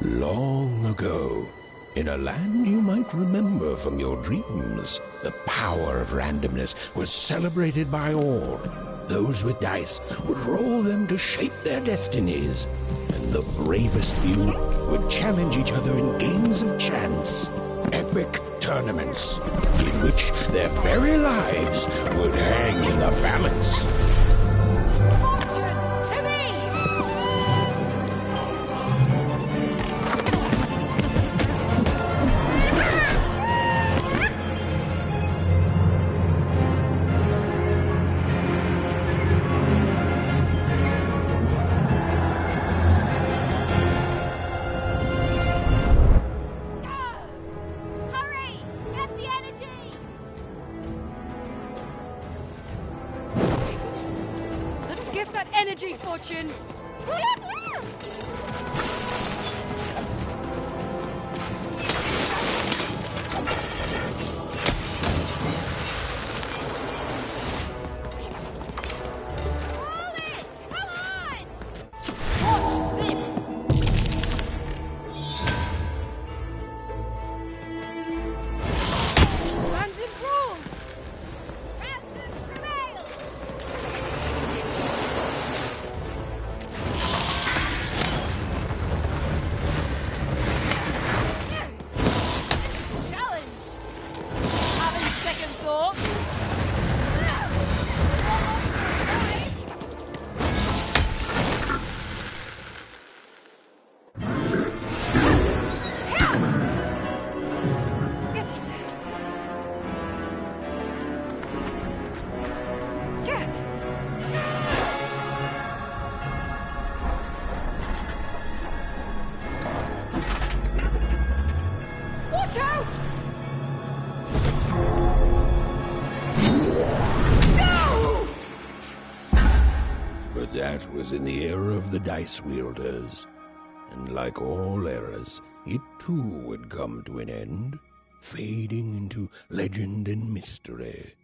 Long ago, in a land you might remember from your dreams, the power of randomness was celebrated by all. Those with dice would roll them to shape their destinies, and the bravest few would challenge each other in games of chance, epic tournaments, in which their very lives would hang in the balance. Fortune to me! Hurry! Get the energy! Let's get that energy, Fortune! Roll it! Come on! Watch this! Random rules! Ransom prevails! Challenge! Having second thoughts? Watch out! No! But that was in the era of the dice wielders, and like all eras, it too would come to an end, fading into legend and mystery.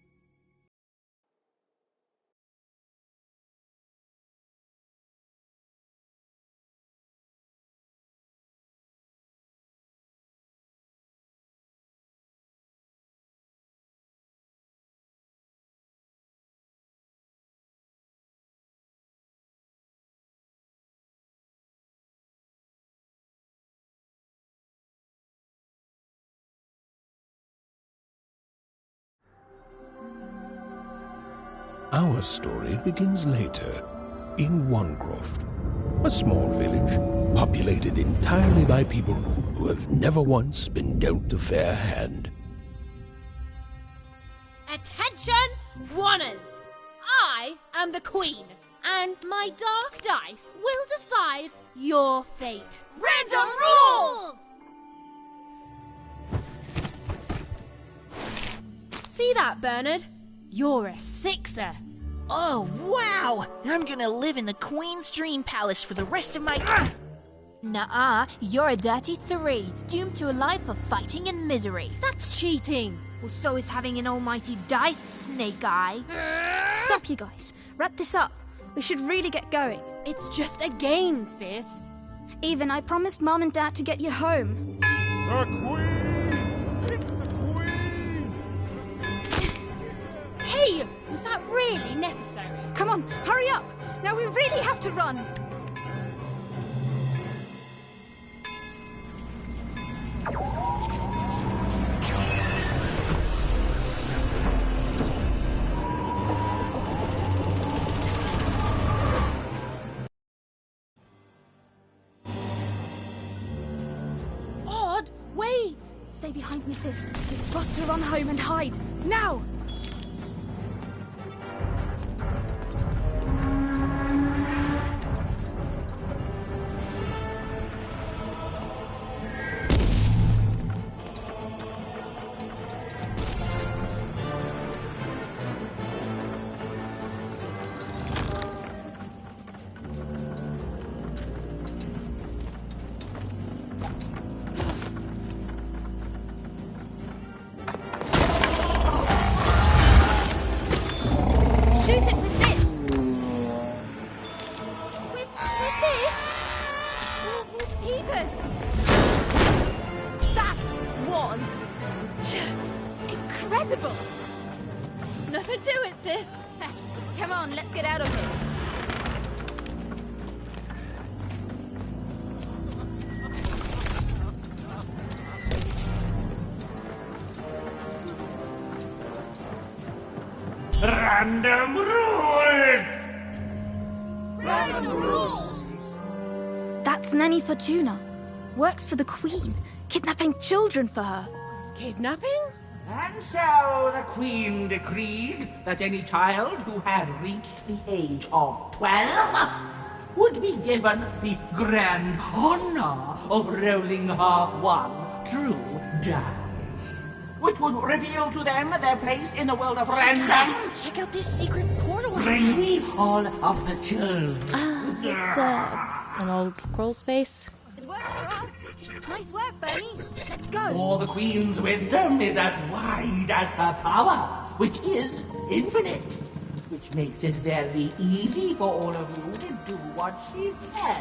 Our story begins later, in Wanecroft, a small village populated entirely by people who have never once been dealt a fair hand. Attention, Wanners! I am the Queen, and my dark dice will decide your fate. Random rules! See that, Bernard? You're a sixer. Oh, wow! I'm gonna live in the Queen's Dream Palace for the rest of my... Nuh-uh, you're a dirty 3, doomed to a life of fighting and misery. That's cheating. Well, so is having an almighty dice, Snake Eye. Stop, you guys. Wrap this up. We should really get going. It's just a game, sis. Even I promised Mom and Dad to get you home. The Queen! It's the Queen! Hey, was that really necessary? Come on, hurry up. Now we really have to run. Odd, wait. Stay behind me, sis. We've got to run home and hide. Now! invisible! Nothing to it, sis. Come on, let's get out of here. Random rules! Random rules! That's Nanny Fortuna. Works for the Queen, kidnapping children for her. Kidnapping? And so the Queen decreed that any child who had reached the age of 12 would be given the grand honor of rolling her one true dice, which would reveal to them their place in the world of random. Guys, check out this secret portal. Bring me all of the children. It's an old crawl space. It works for us. Nice work, Bernie. Let's go. For the Queen's wisdom is as wide as her power, which is infinite, which makes it very easy for all of you to do what she says,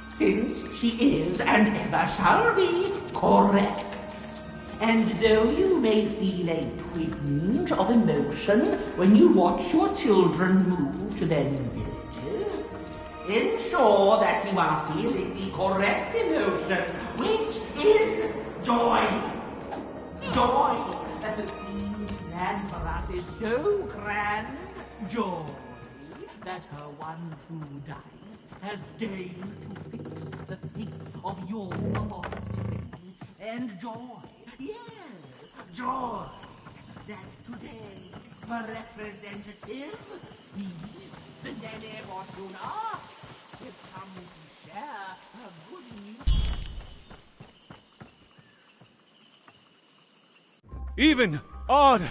since she is and ever shall be correct. And though you may feel a twinge of emotion when you watch your children move to their new villages, ensure that you are feeling the correct emotion, which is joy. Joy that the Queen's plan for us is so grand. Joy that her one true dice has deigned to fix the fate of your offspring. And joy, yes, joy that today her representative, me, the Nene Fortuna, is coming to share her good news. Even! Odd!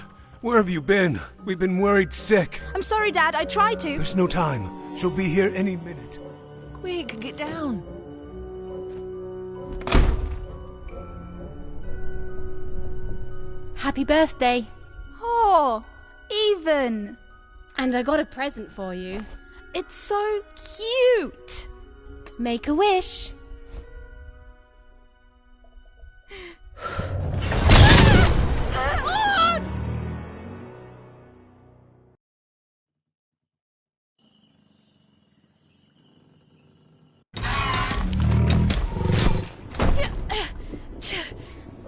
Where have you been? We've been worried sick. I'm sorry, Dad, I tried to. There's no time. She'll be here any minute. Quick, get down. Happy birthday. Oh, Even. And I got a present for you. It's so cute. Make a wish.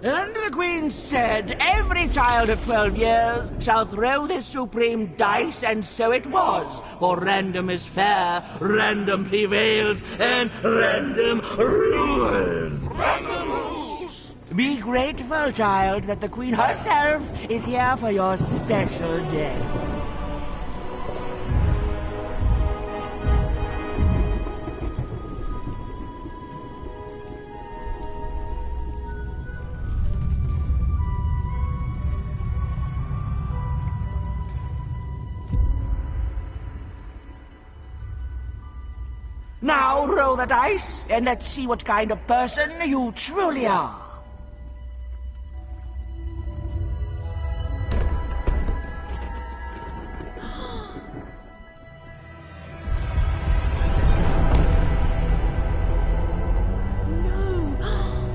And the Queen said, every child of 12 years shall throw this supreme dice, and so it was. For random is fair, random prevails, and random rules. Random rules! Be grateful, child, that the Queen herself is here for your special day. Now roll the dice, and let's see what kind of person you truly are.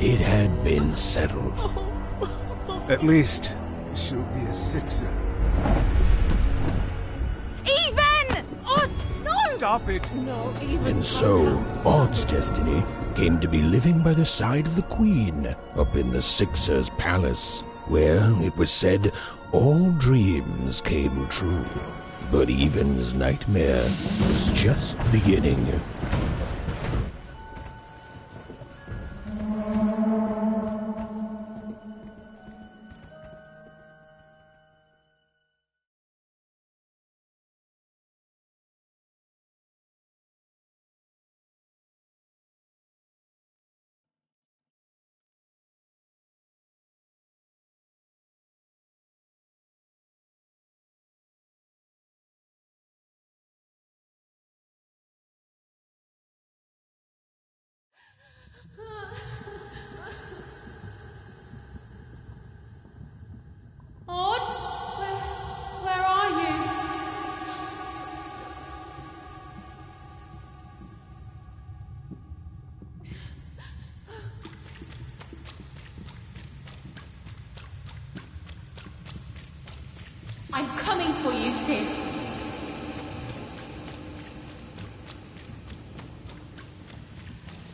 It had been settled. At least, she'll be a sixer. Even! Oh, no! Stop it! No, Even. And so, Odd's destiny came to be living by the side of the Queen up in the Sixer's palace, where, it was said, all dreams came true. But Even's nightmare was just beginning.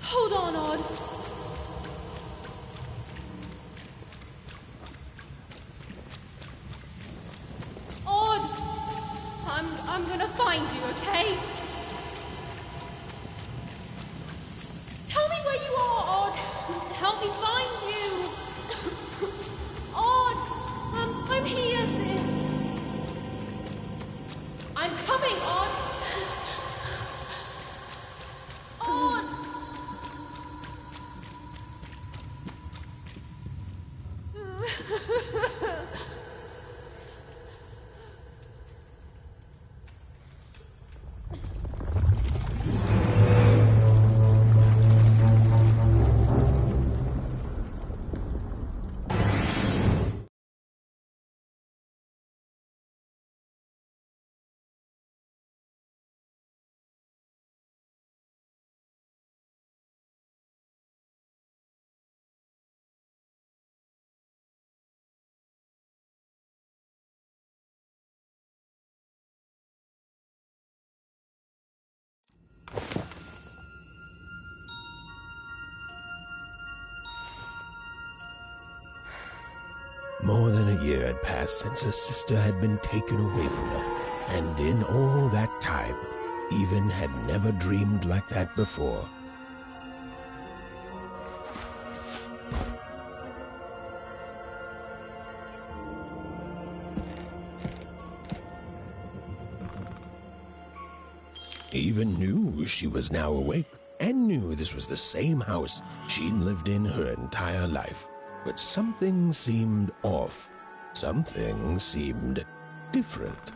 Hold on, Odd. Odd! I'm gonna find you, okay? Tell me where you are, Odd! Help me find you! Odd! I'm here, sis! I'm coming, Odd! Odd! More than a year had passed since her sister had been taken away from her, and in all that time, Even had never dreamed like that before. Even knew she was now awake, and knew this was the same house she'd lived in her entire life. But something seemed off. Something seemed different.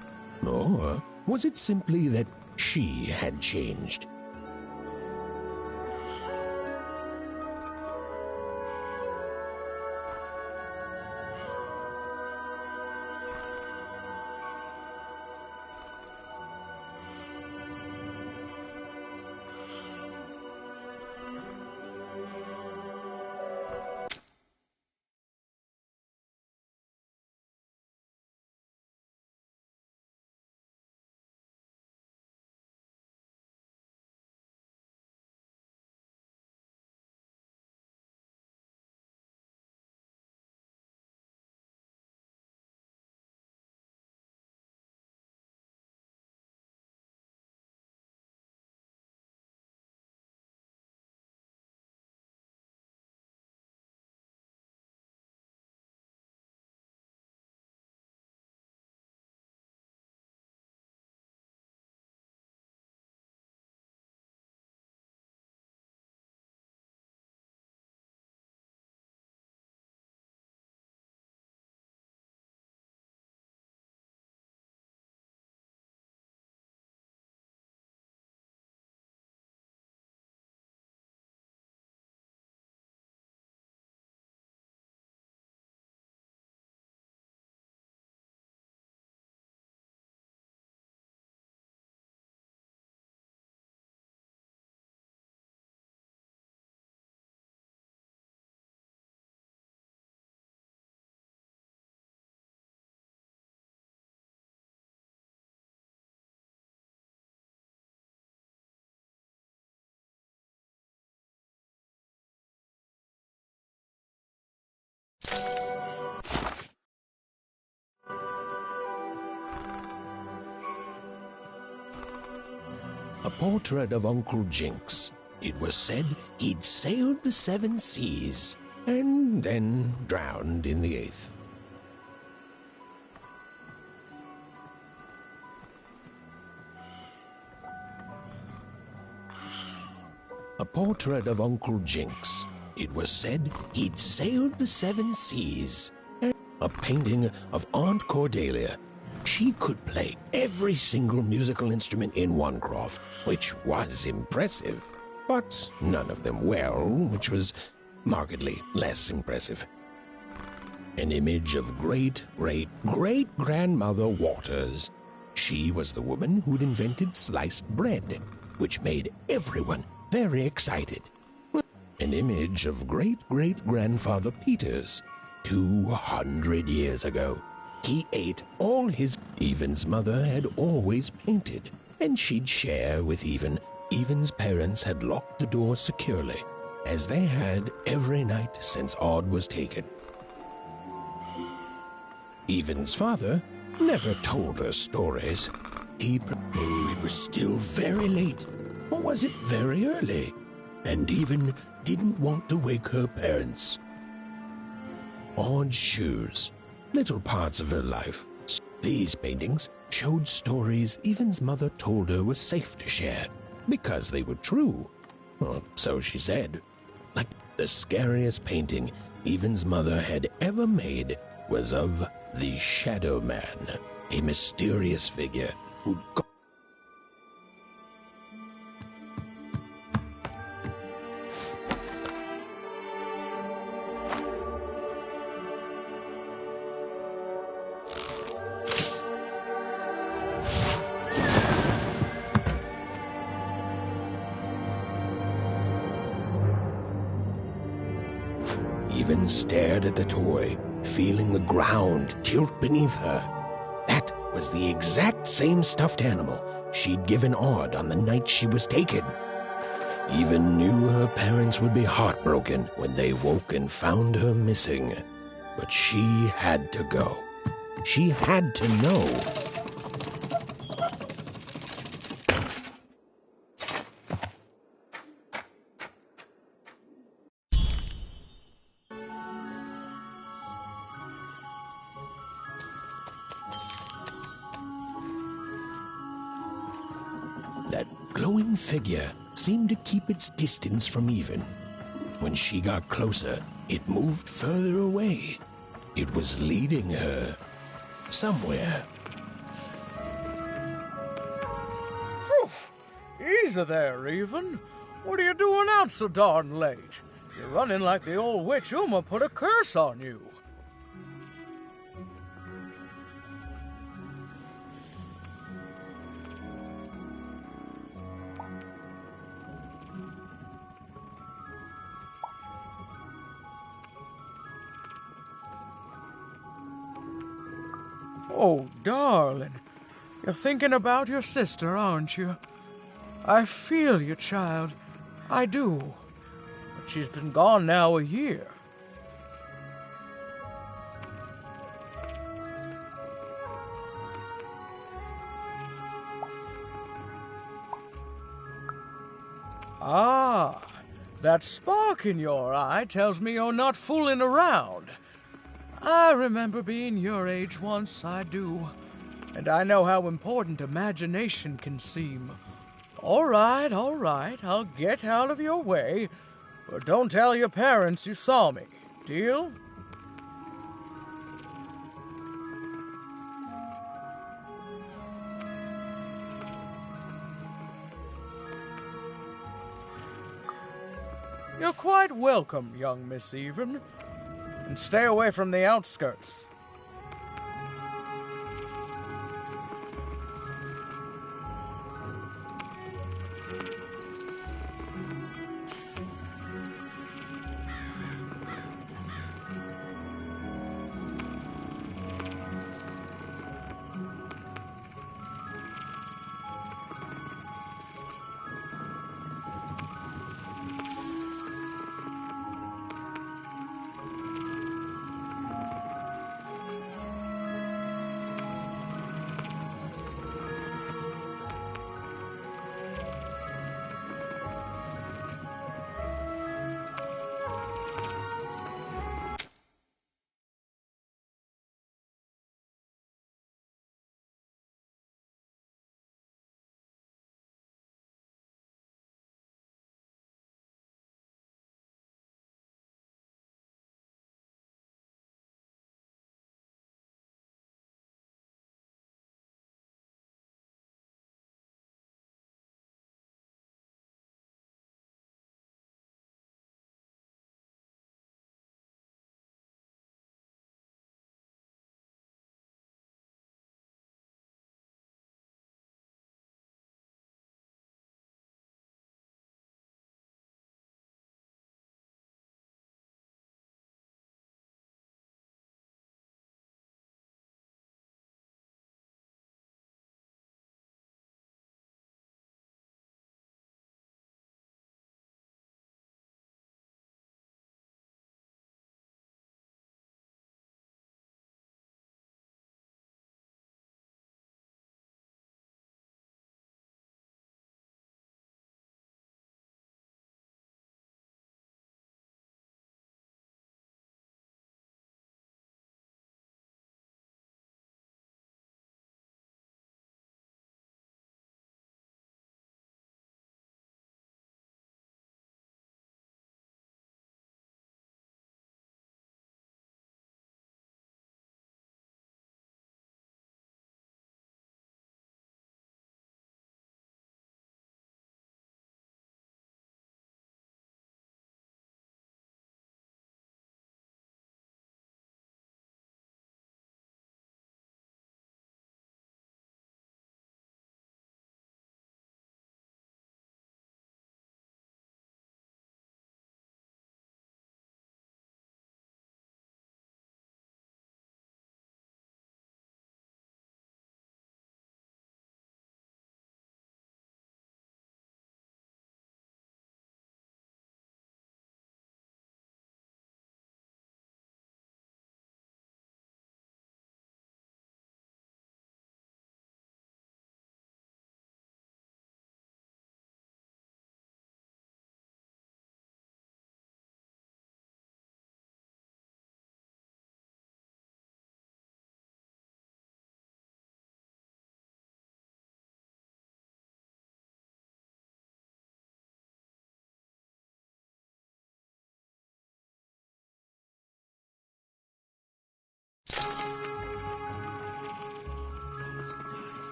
Or was it simply that she had changed? A portrait of Uncle Jinx. It was said he'd sailed the 7 seas and then drowned in the 8th. A portrait of Uncle Jinx. It was said he'd sailed the 7 seas. And a painting of Aunt Cordelia. She could play every single musical instrument in Onecroft, which was impressive, but none of them well, which was markedly less impressive. An image of great-great-great-grandmother Waters. She was the woman who'd invented sliced bread, which made everyone very excited. An image of great-great-grandfather Peters, 200 years ago. He ate all his... Even's mother had always painted, and she'd share with Even Evan's parents had locked the door securely, as they had every night since Odd was taken. Evan's father never told her stories. It was still very late, or was it very early? And Evan didn't want to wake her parents. Odd's shoes, little parts of her life. These paintings showed stories Evan's mother told her were safe to share, because they were true. Or so she said. But the scariest painting Evan's mother had ever made was of the Shadow Man, a mysterious figure who'd Even stared at the toy, feeling the ground tilt beneath her. That was the exact same stuffed animal she'd given Odd on the night she was taken. Even knew her parents would be heartbroken when they woke and found her missing. But she had to go. She had to know. That glowing figure seemed to keep its distance from Even. When she got closer, it moved further away. It was leading her somewhere. Easy there, Even. What are you doing out so darn late? You're running like the old witch Uma put a curse on you. Oh, darling, you're thinking about your sister, aren't you? I feel you, child. I do. But she's been gone now a year. Ah, that spark in your eye tells me you're not fooling around. I remember being your age once, I do. And I know how important imagination can seem. All right, I'll get out of your way. But don't tell your parents you saw me. Deal? You're quite welcome, young Miss Even. And stay away from the outskirts.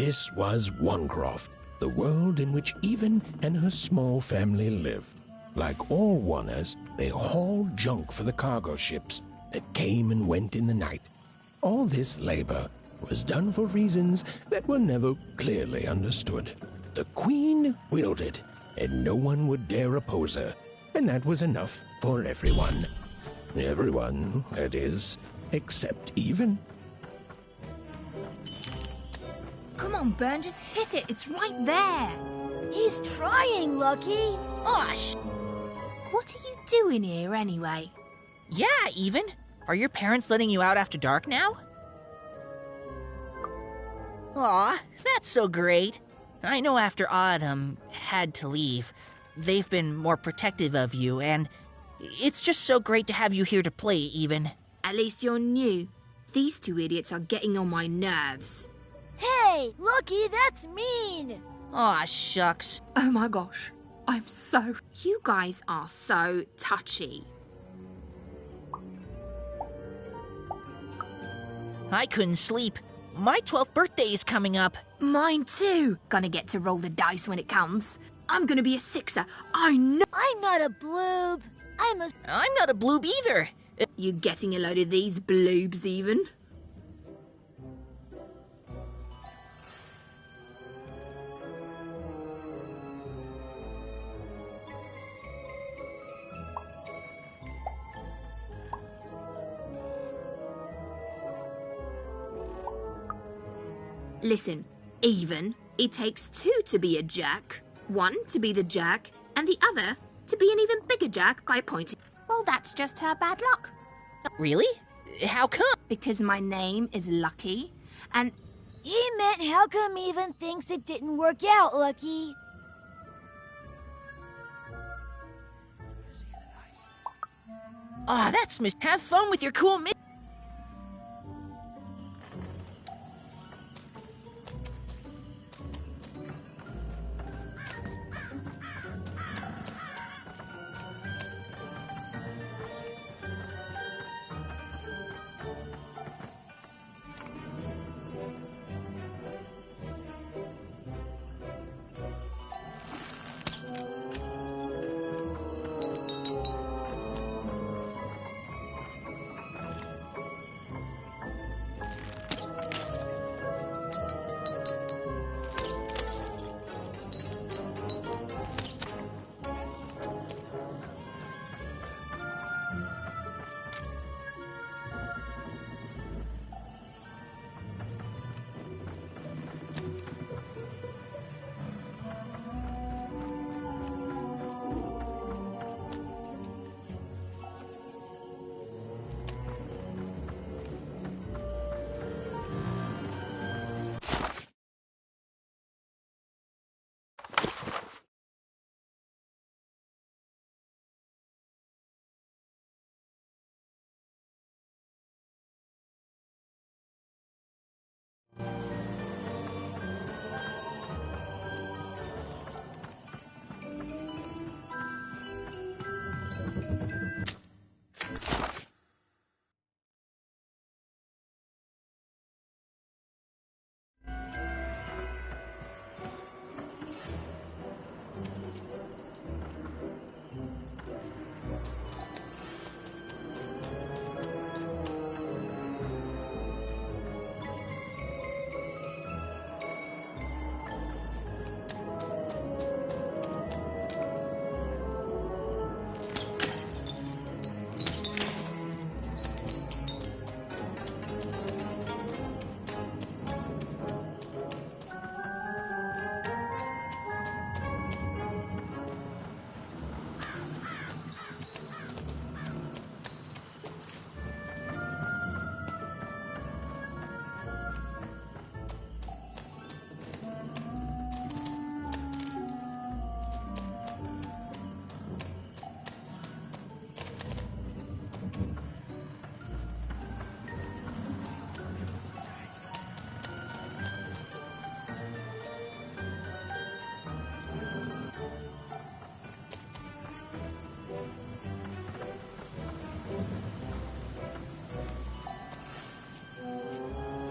This was Onecroft, the world in which Even and her small family lived. Like all Oners, they hauled junk for the cargo ships that came and went in the night. All this labor was done for reasons that were never clearly understood. The Queen willed it, and no one would dare oppose her, and that was enough for everyone. Everyone, that is, except Even. Come on, Burn, just hit it. It's right there. He's trying, Lucky. Osh! What are you doing here anyway? Yeah, Even. Are your parents letting you out after dark now? Aw, that's so great. I know after Autumn had to leave, they've been more protective of you, and it's just so great to have you here to play, Even. At least you're new. These two idiots are getting on my nerves. Hey, Lucky, that's mean. Aw, shucks. Oh my gosh. You guys are so touchy. I couldn't sleep. My 12th birthday is coming up. Mine too. Gonna get to roll the dice when it comes. I'm gonna be a sixer. I know. I'm not a bloob. I'm not a bloob either. You getting a load of these bloobs even? Listen, Even, it takes two to be a jerk. One to be the jerk, and the other to be an even bigger jerk by pointing. Well, that's just her bad luck. Really? How come? Because my name is Lucky, and He meant how come Even thinks it didn't work out, Lucky? Aw, that's have fun with your cool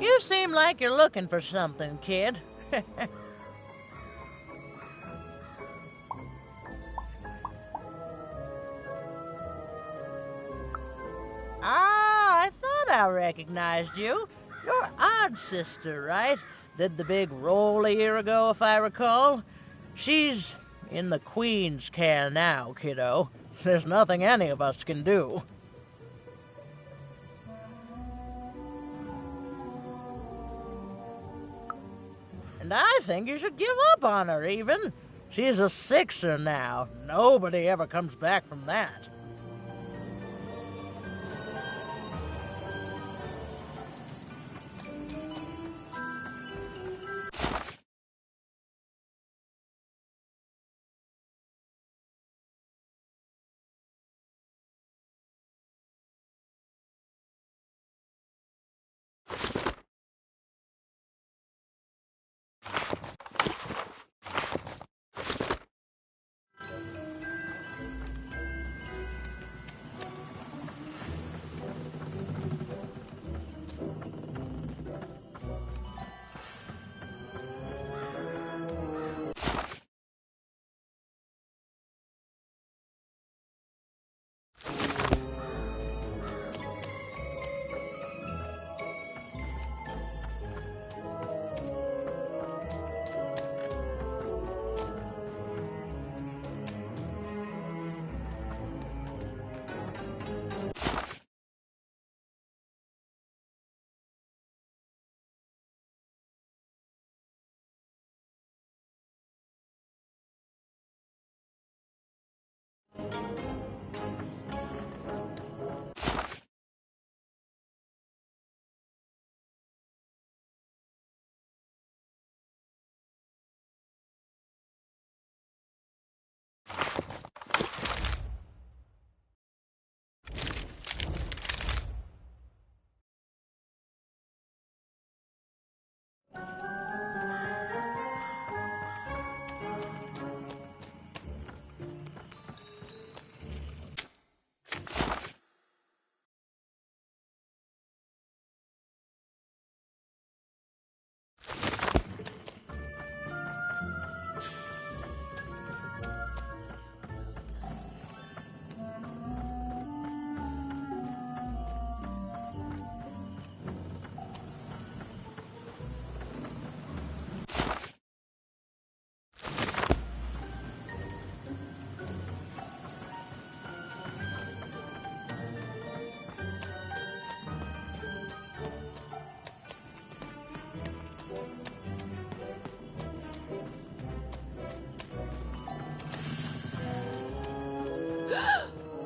You seem like you're looking for something, kid. Ah, I thought I recognized you. You're Odd's sister, right? Did the big roll a year ago, if I recall. She's in the Queen's care now, kiddo. There's nothing any of us can do. And I think you should give up on her, even. She's a sixer now. Nobody ever comes back from that.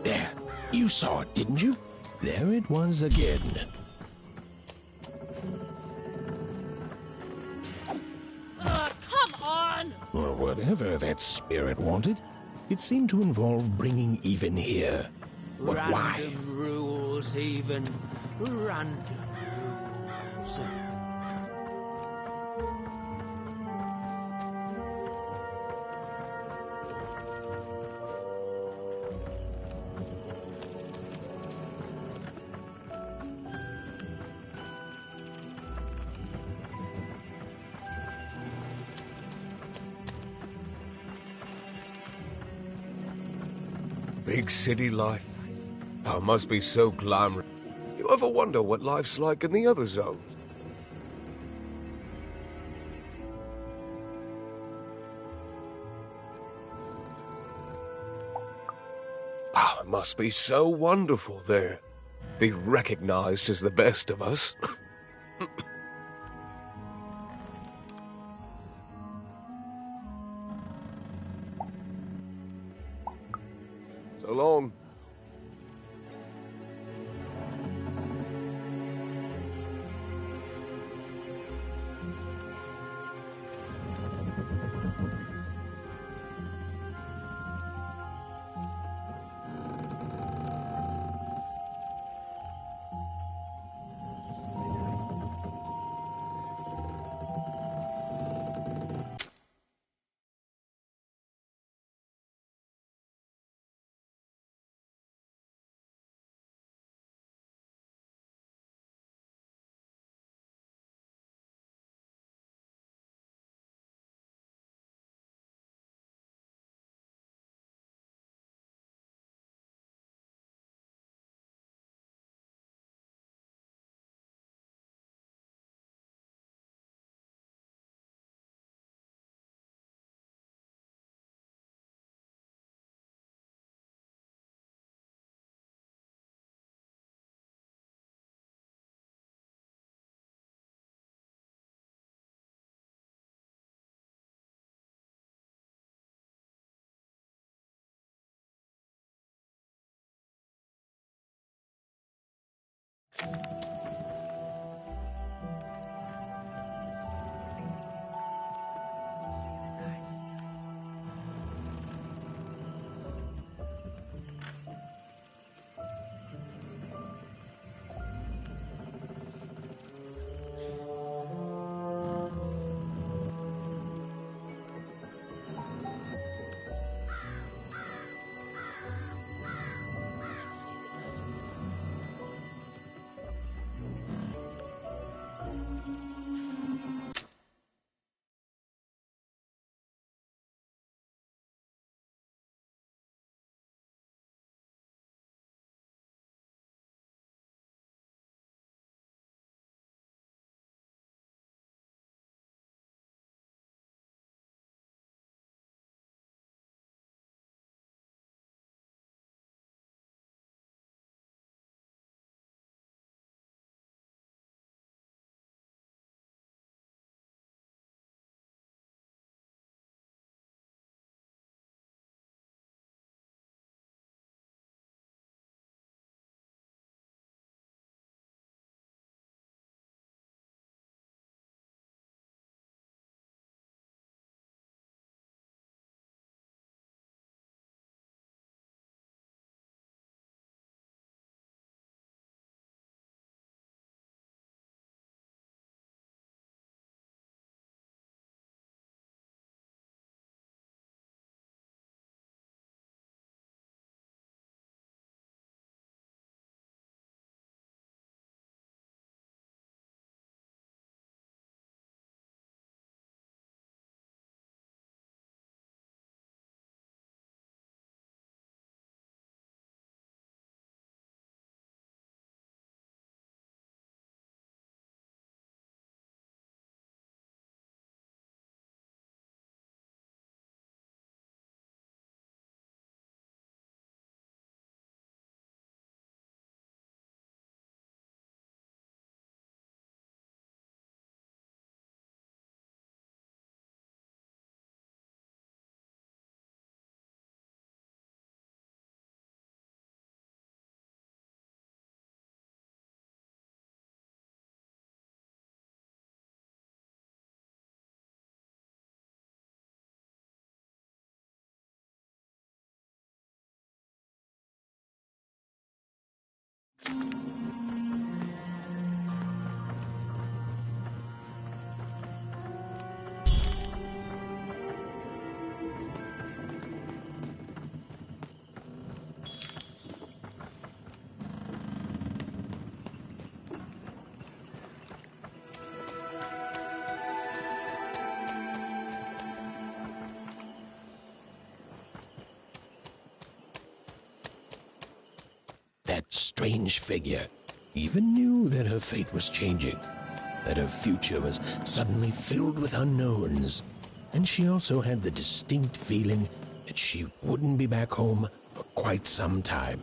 There, you saw it, didn't you? There it was again. Come on! Or whatever that spirit wanted. It seemed to involve bringing even here. But why? Random rules, even. Random rules. Big city life. Oh, it must be so glamorous. You ever wonder what life's like in the other zones? Oh, it must be so wonderful there. Be recognized as the best of us. So long. That strange figure even knew that her fate was changing, that her future was suddenly filled with unknowns, and she also had the distinct feeling that she wouldn't be back home for quite some time.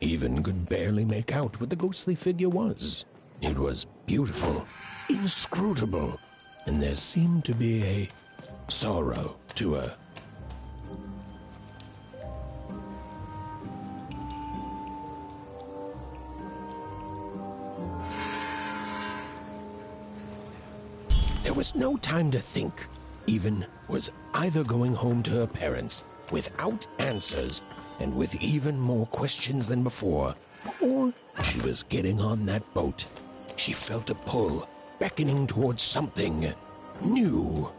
Even could barely make out what the ghostly figure was. It was beautiful, inscrutable, and there seemed to be a sorrow to her. There was no time to think. Even was either going home to her parents without answers and with even more questions than before, or she was getting on that boat. She felt a pull, beckoning towards something new.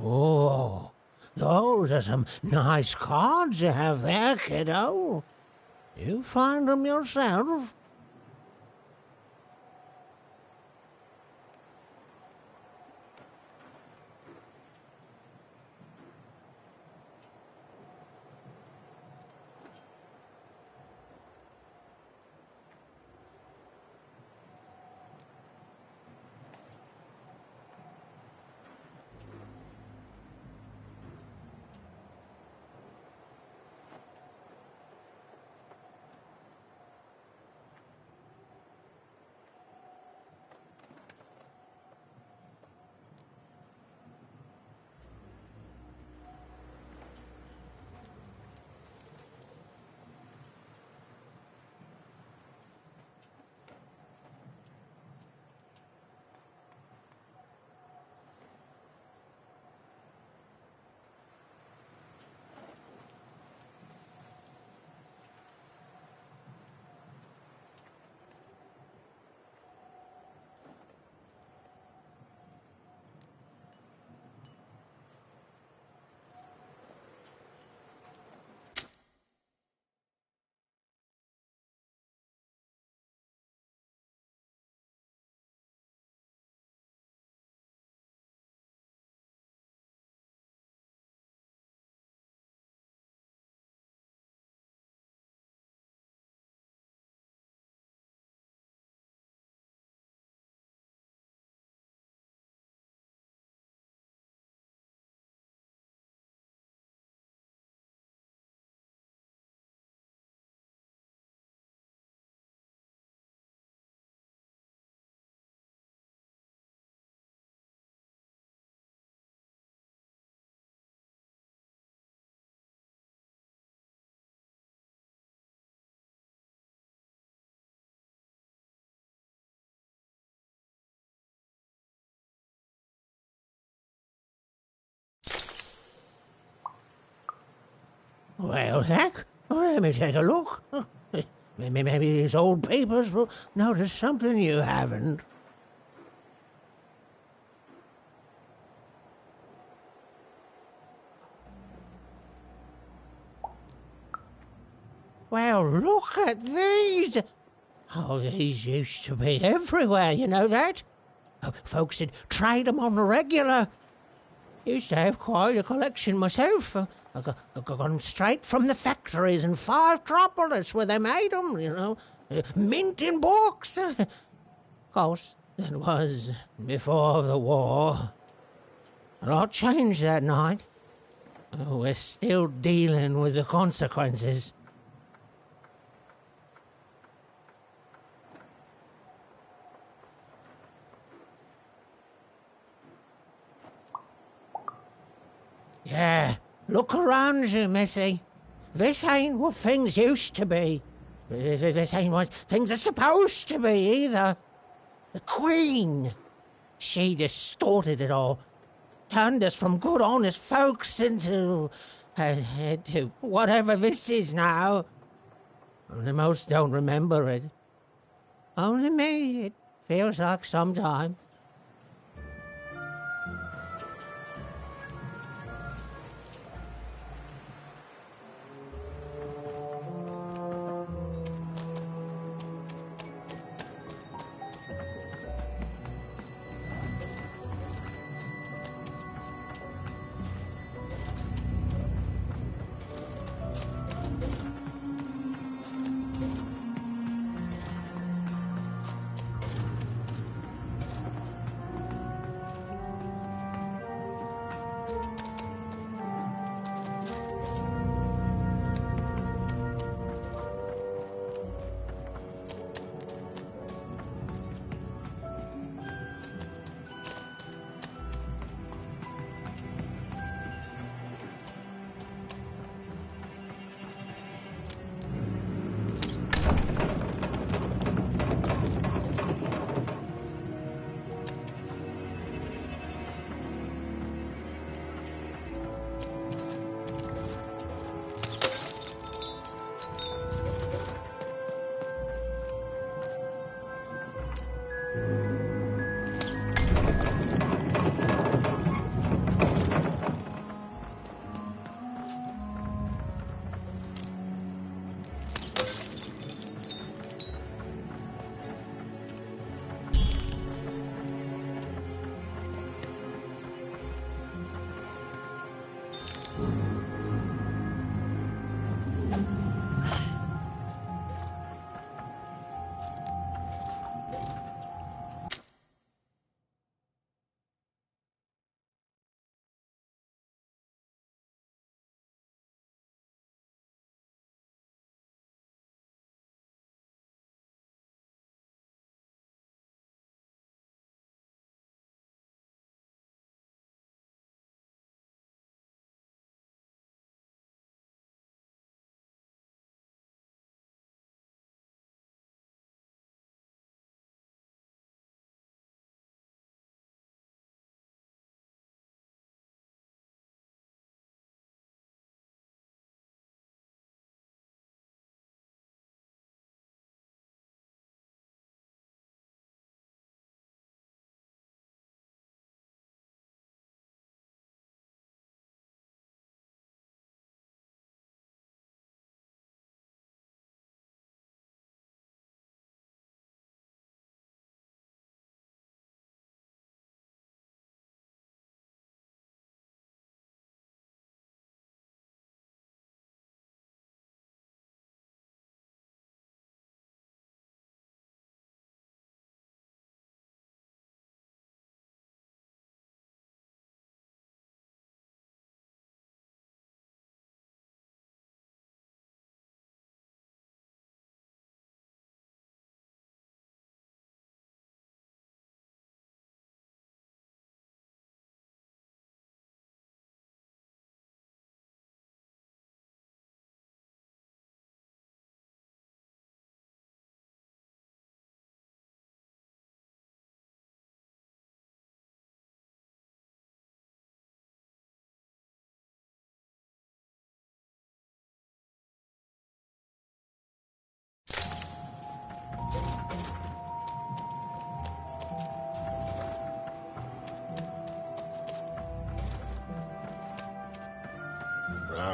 Oh, those are some nice cards you have there, kiddo. You find them yourself? Well, heck, let me take a look. Maybe these old papers will notice something you haven't. Well, look at these. Oh, these used to be everywhere, you know that? Oh, folks would trade them on the regular. Used to have quite a collection myself. I got them straight from the factories in 5 Tropolis where they made them, you know. Mint in books. Of course, that was before the war. A lot changed that night. Oh, we're still dealing with the consequences. Yeah, look around you, Missy. This ain't what things used to be. This ain't what things are supposed to be, either. The Queen, she distorted it all. Turned us from good, honest folks into whatever this is now. Only most don't remember it. Only me, it feels like sometime.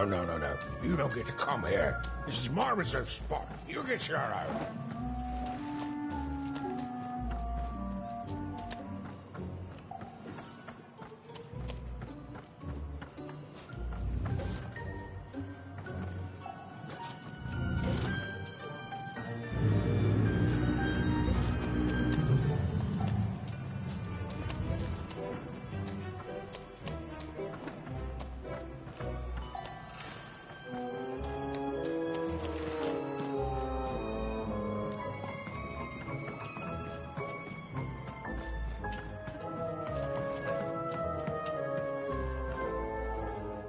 No. You don't get to come here. This is my reserved spot. You get your out.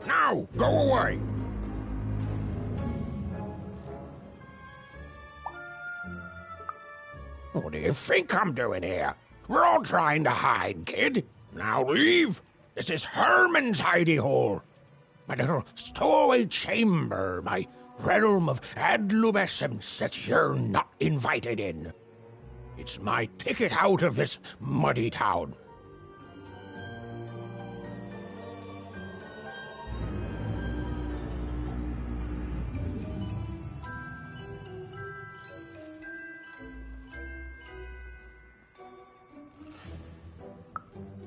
Now, go away! What do you think I'm doing here? We're all trying to hide, kid. Now leave. This is Herman's hidey hole. My little stowaway chamber, my realm of adolescence that you're not invited in. It's my ticket out of this muddy town.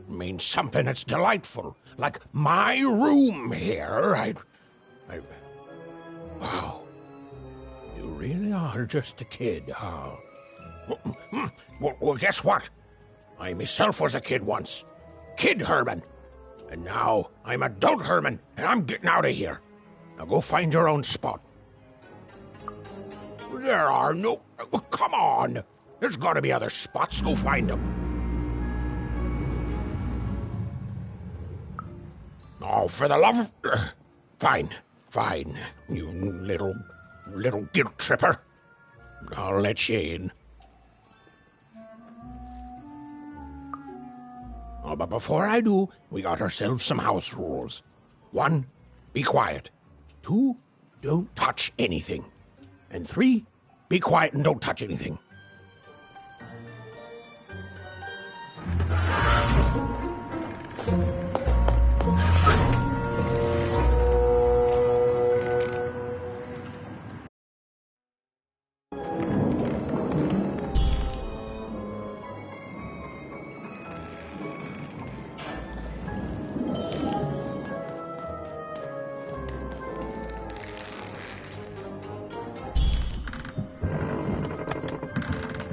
Means something that's delightful, like my room here. Wow. You really are just a kid, huh? Well, guess what? I myself was a kid once. Kid Herman. And now I'm adult Herman, and I'm getting out of here. Now go find your own spot. There are no... Come on! There's gotta be other spots. Go find them. Oh, for the love of... Fine, you little guilt tripper. I'll let you in. Oh, but before I do, we got ourselves some house rules. 1, be quiet. 2, don't touch anything. And 3, be quiet and don't touch anything.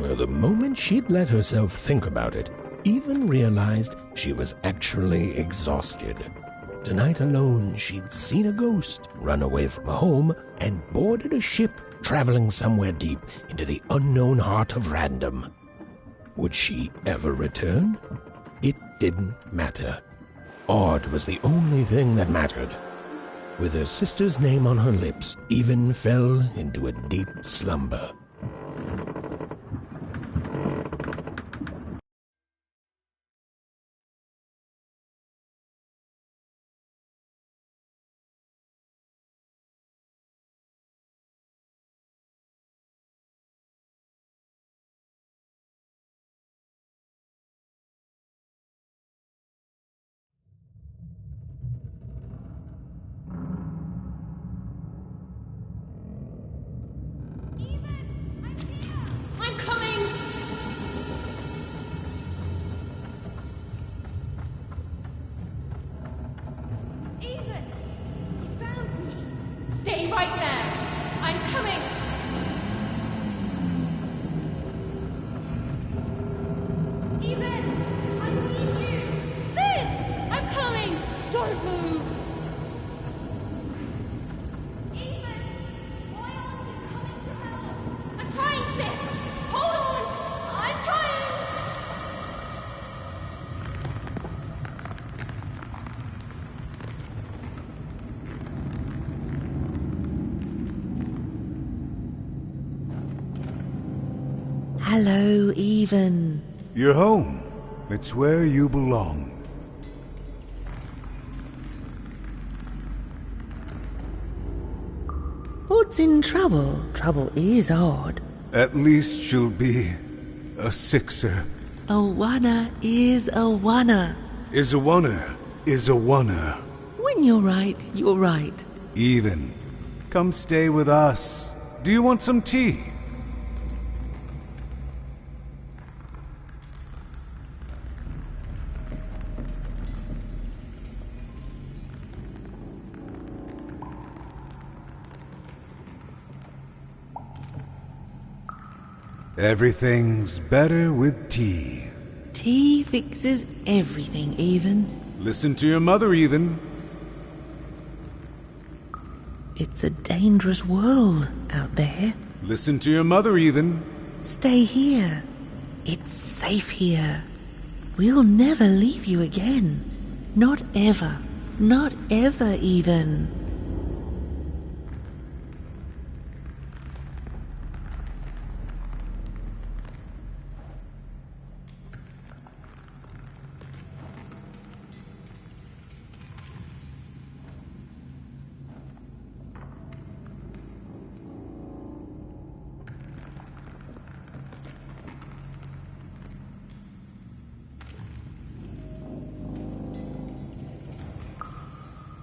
Well, the moment she'd let herself think about it, even realized she was actually exhausted. Tonight alone, she'd seen a ghost, run away from home, and boarded a ship traveling somewhere deep into the unknown heart of random. Would she ever return? It didn't matter. Odd was the only thing that mattered. With her sister's name on her lips, Even fell into a deep slumber. I'm coming! Even! You found me! Stay right there! I'm coming! Even! I need you! Sis! I'm coming! Don't move! Even! Why aren't you coming to help? I'm trying, sis! Hold on! I'm trying! Hello, Even. You're home. It's where you belong. What's in trouble? Trouble is odd. At least she'll be a sixer. A wanna is a wanna. Is a wanna is a wanna. When you're right, you're right. Even, come stay with us. Do you want some tea? Everything's better with tea. Tea fixes everything, Even. Listen to your mother, Even. It's a dangerous world out there. Listen to your mother, Even. Stay here. It's safe here. We'll never leave you again. Not ever. Not ever, Even.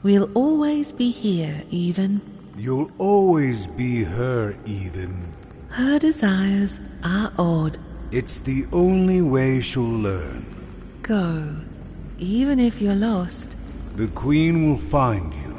We'll always be here, Even. You'll always be her, Even. Her desires are odd. It's the only way she'll learn. Go. Even if you're lost. The Queen will find you.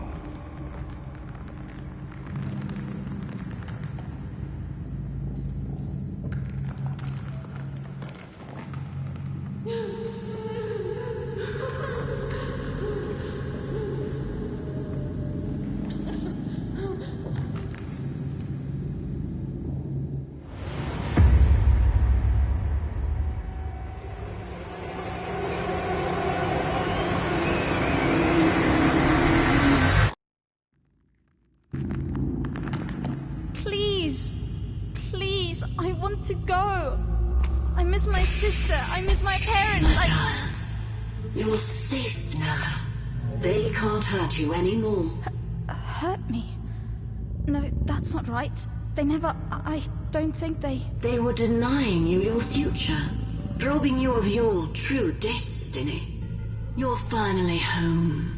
Please, I want to go. I miss my sister. I miss my parents. My child, you're safe now. They can't hurt you anymore. Hurt me? No, that's not right. They never... I don't think they... They were denying you your future, robbing you of your true destiny. You're finally home.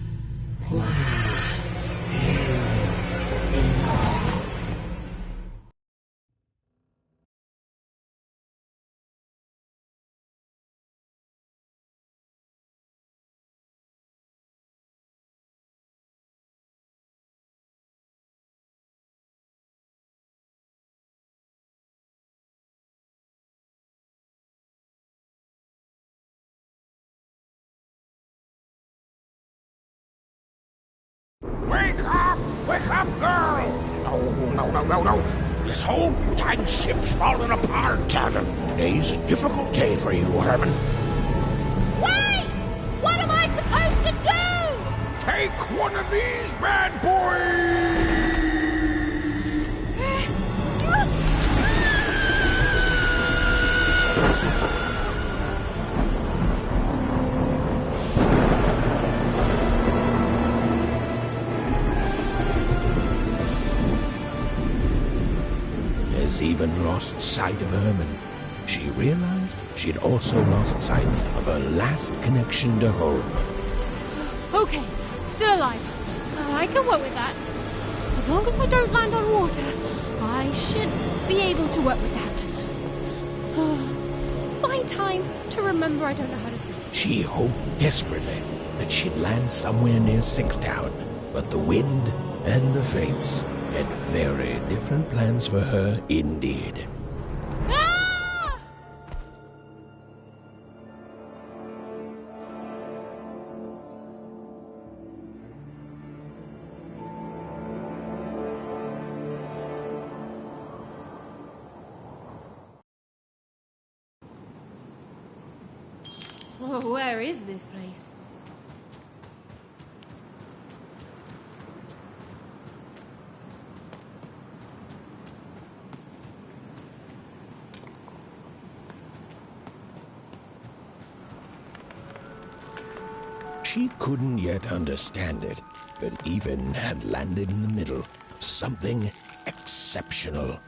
Wake up! Wake up, girl! No. This whole time ship's falling apart. Today's a difficult day for you, Herman. Wait! What am I supposed to do? Take one of these bad boys! Has even lost sight of Herman. She realized she'd also lost sight of her last connection to home. Okay, still alive. I can work with that. As long as I don't land on water, I should be able to work with that. Find time to remember I don't know how to swim. She hoped desperately that she'd land somewhere near Sixtown, but the wind and the fates had very different plans for her indeed. Ah! Oh, where is this place? She couldn't yet understand it, but Even had landed in the middle of something exceptional.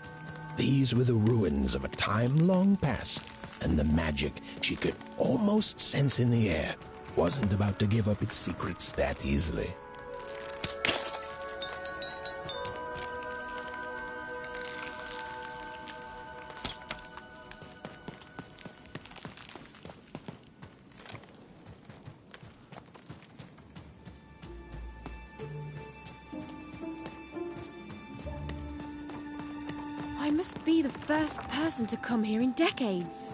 These were the ruins of a time long past, and the magic she could almost sense in the air wasn't about to give up its secrets that easily. must be the first person to come here in decades.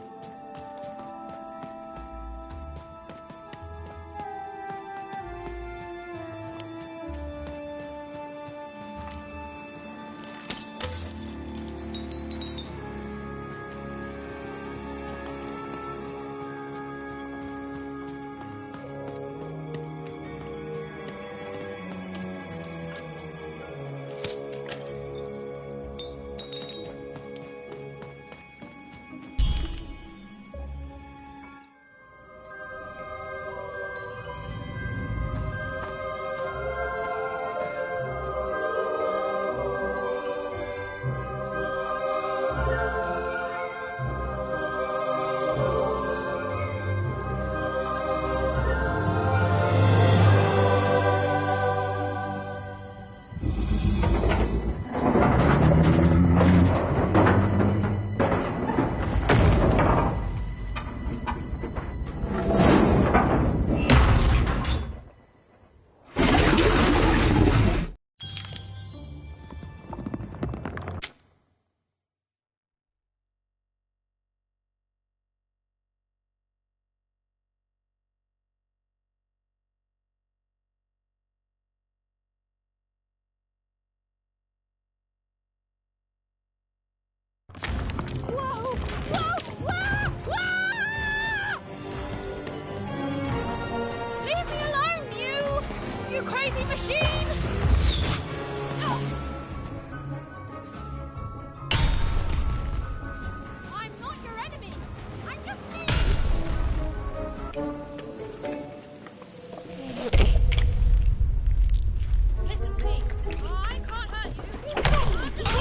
Leave me alone, you crazy machine! I'm not your enemy. I'm just me. Listen to me. I can't hurt you. I'm just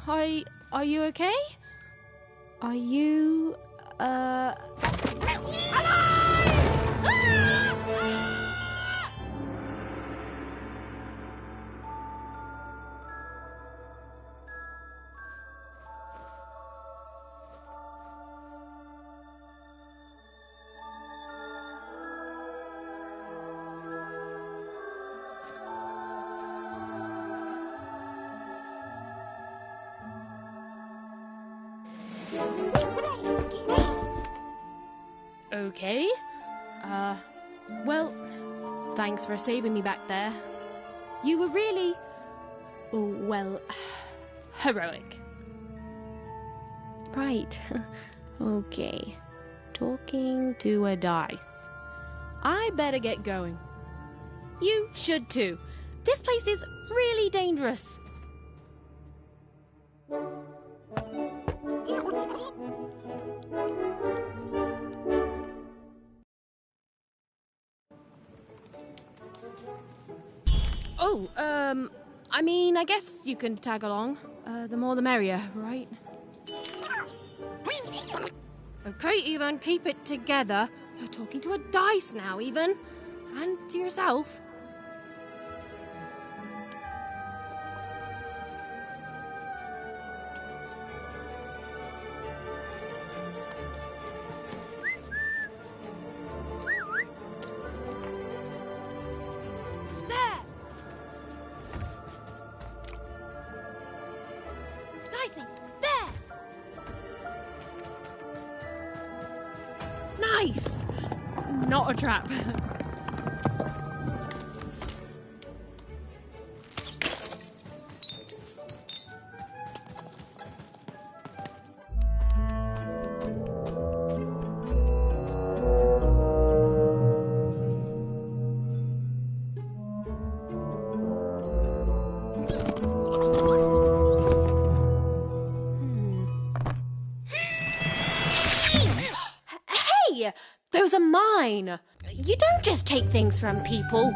Hey, are you okay? Are you, okay. Well, thanks for saving me back there. You were really, well, heroic. Right. Okay. Talking to a dice. I better get going. You should too. This place is really dangerous. Oh, I mean, I guess you can tag along. The more the merrier, right? Okay, Ethan, keep it together. You're talking to a dice now, Ethan. And to yourself. Dicey, there! Nice! Not a trap. Hey! Those are mine! You don't just take things from people.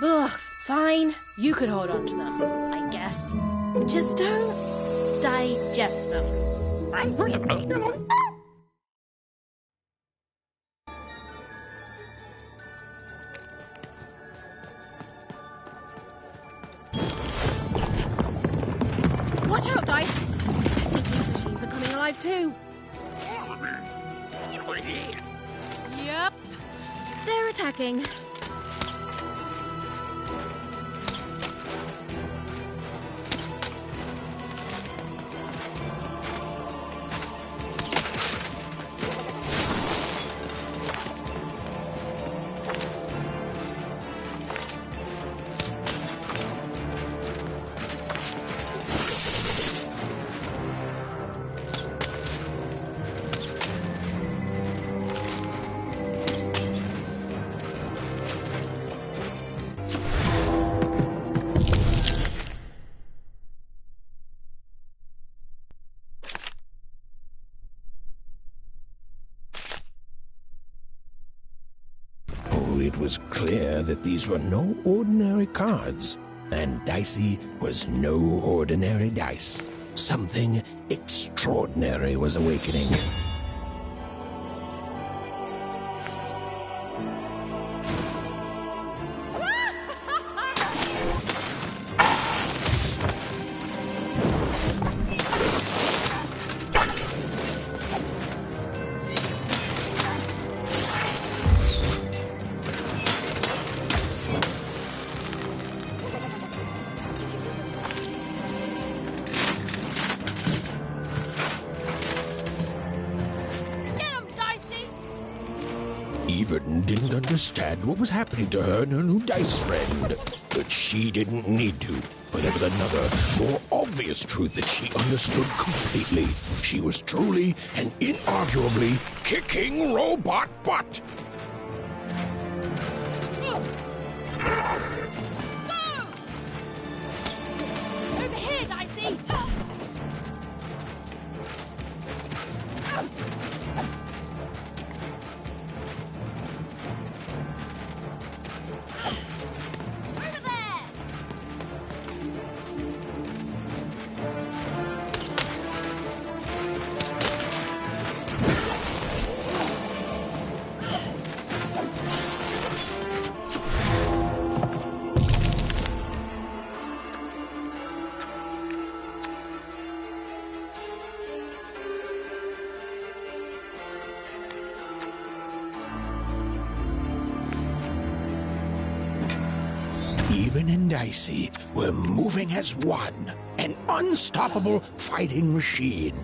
Ugh, fine. You could hold on to them, I guess. Just don't digest them. Watch out, Dice! I think these machines are coming alive too. Yep. They're attacking. It was clear that these were no ordinary cards, and Dicey was no ordinary dice. Something extraordinary was awakening. Everton didn't understand what was happening to her and her new dice friend. But she didn't need to, for there was another, more obvious truth that she understood completely. She was truly and inarguably kicking robot butt. Over here, Dicey! Over there! Even and Dicey were moving as one, an unstoppable fighting machine.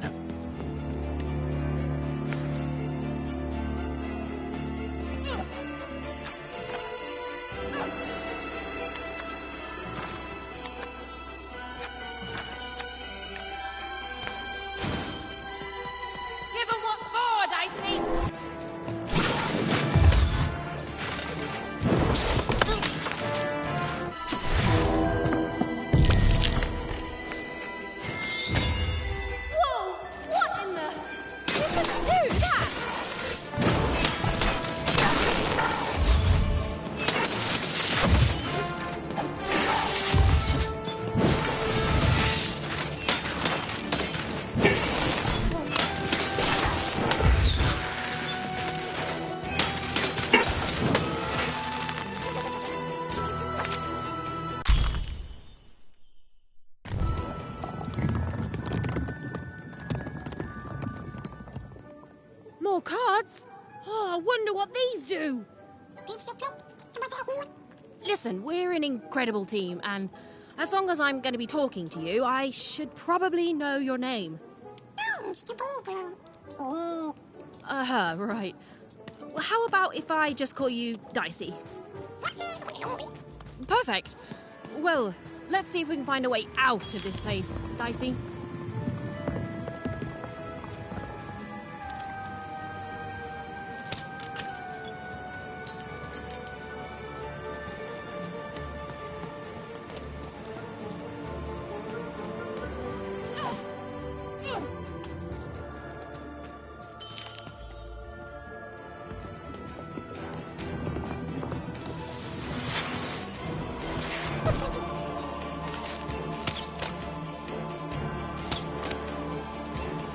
Give 'em what for, Dicey! Whoa! What in the... You couldn't do that! More cards? Oh, I wonder what these do. Listen, we're an incredible team, and as long as I'm going to be talking to you, I should probably know your name. Right. Well, how about if I just call you Dicey? Perfect. Well, let's see if we can find a way out of this place, Dicey.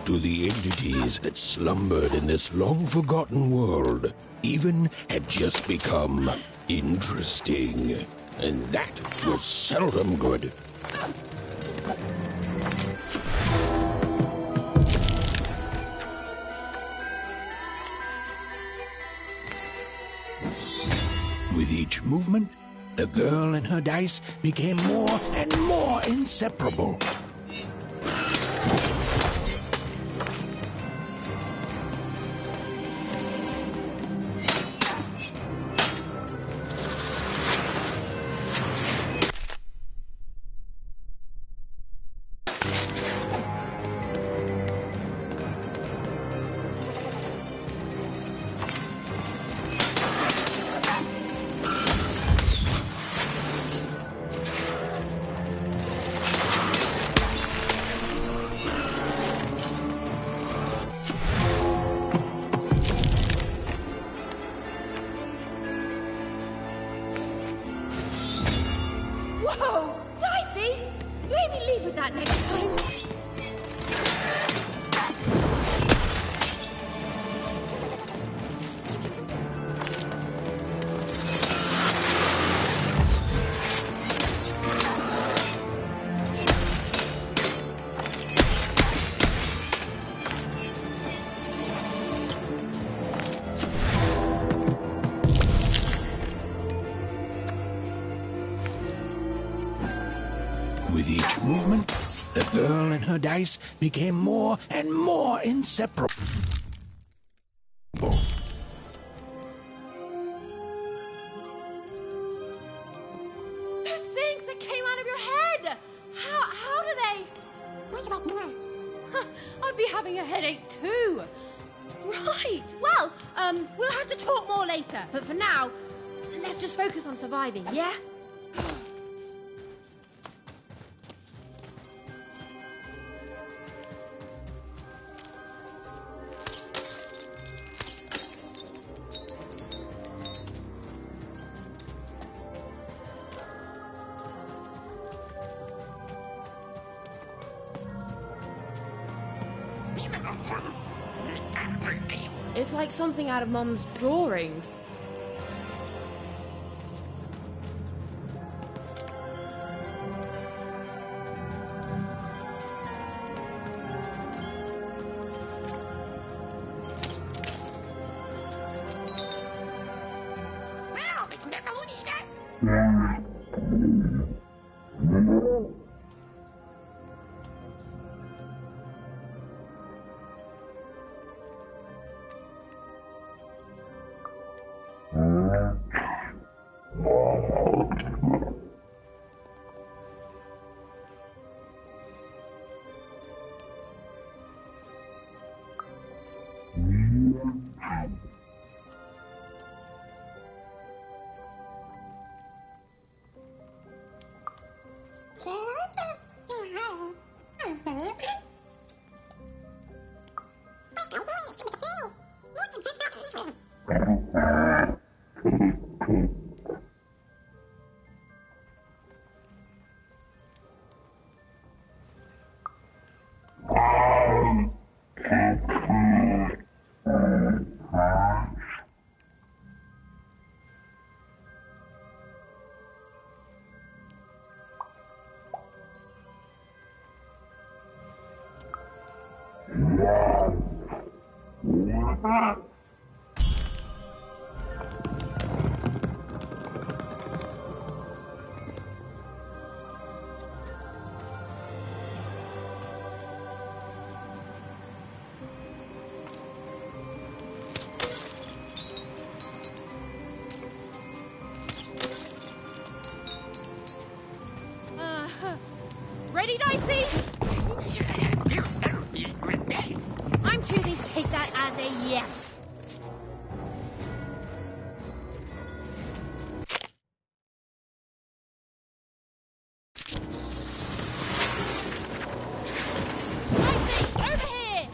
To the entities that slumbered in this long-forgotten world, even had just become interesting. And that was seldom good. With each movement, the girl and her dice became more and more inseparable. Whoa! Dicey! Maybe lead with that next time. With each movement, the girl and her dice became more and more inseparable. Those things that came out of your head! How do they... I'd be having a headache too. Right, well, we'll have to talk more later. But for now, let's just focus on surviving, yeah? It's like something out of Mum's drawings. Ready, Dicey? I'm choosing to take that as a yes. Dicey, over here!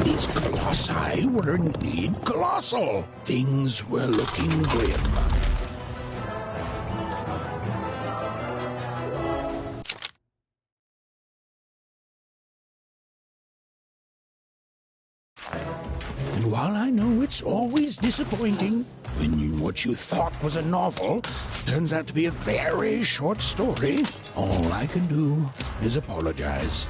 These colossi were indeed colossal. Things were looking grim. And while I know it's always disappointing when what you thought was a novel turns out to be a very short story, all I can do is apologize.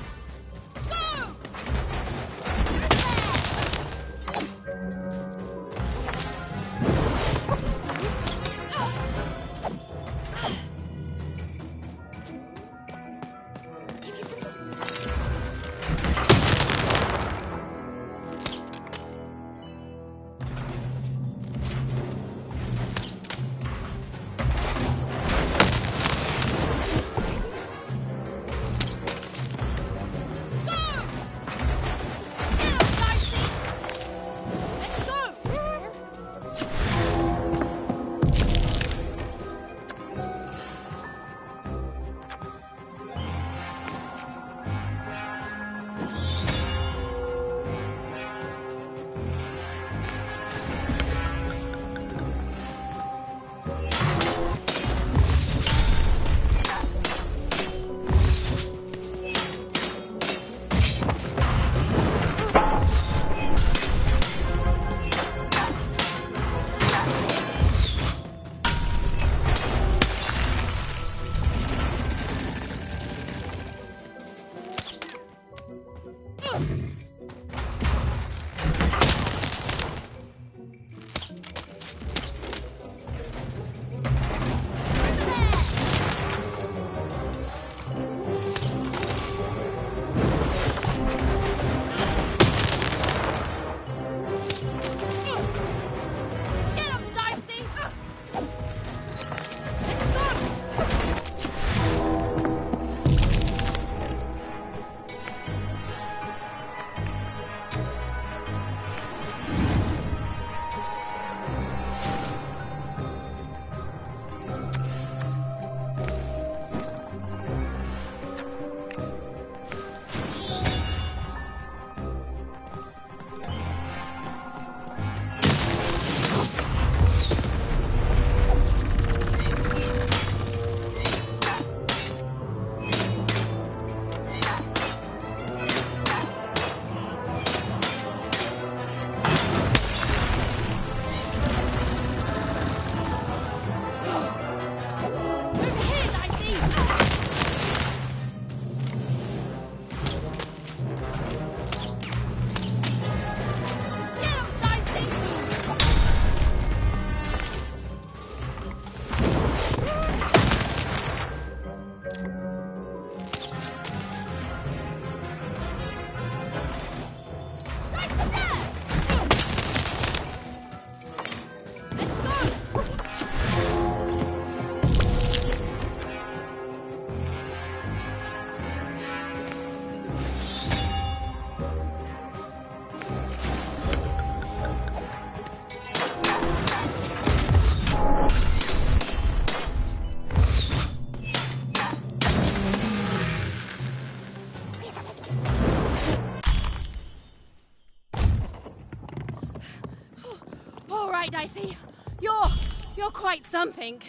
All right, Dicey. You're quite something.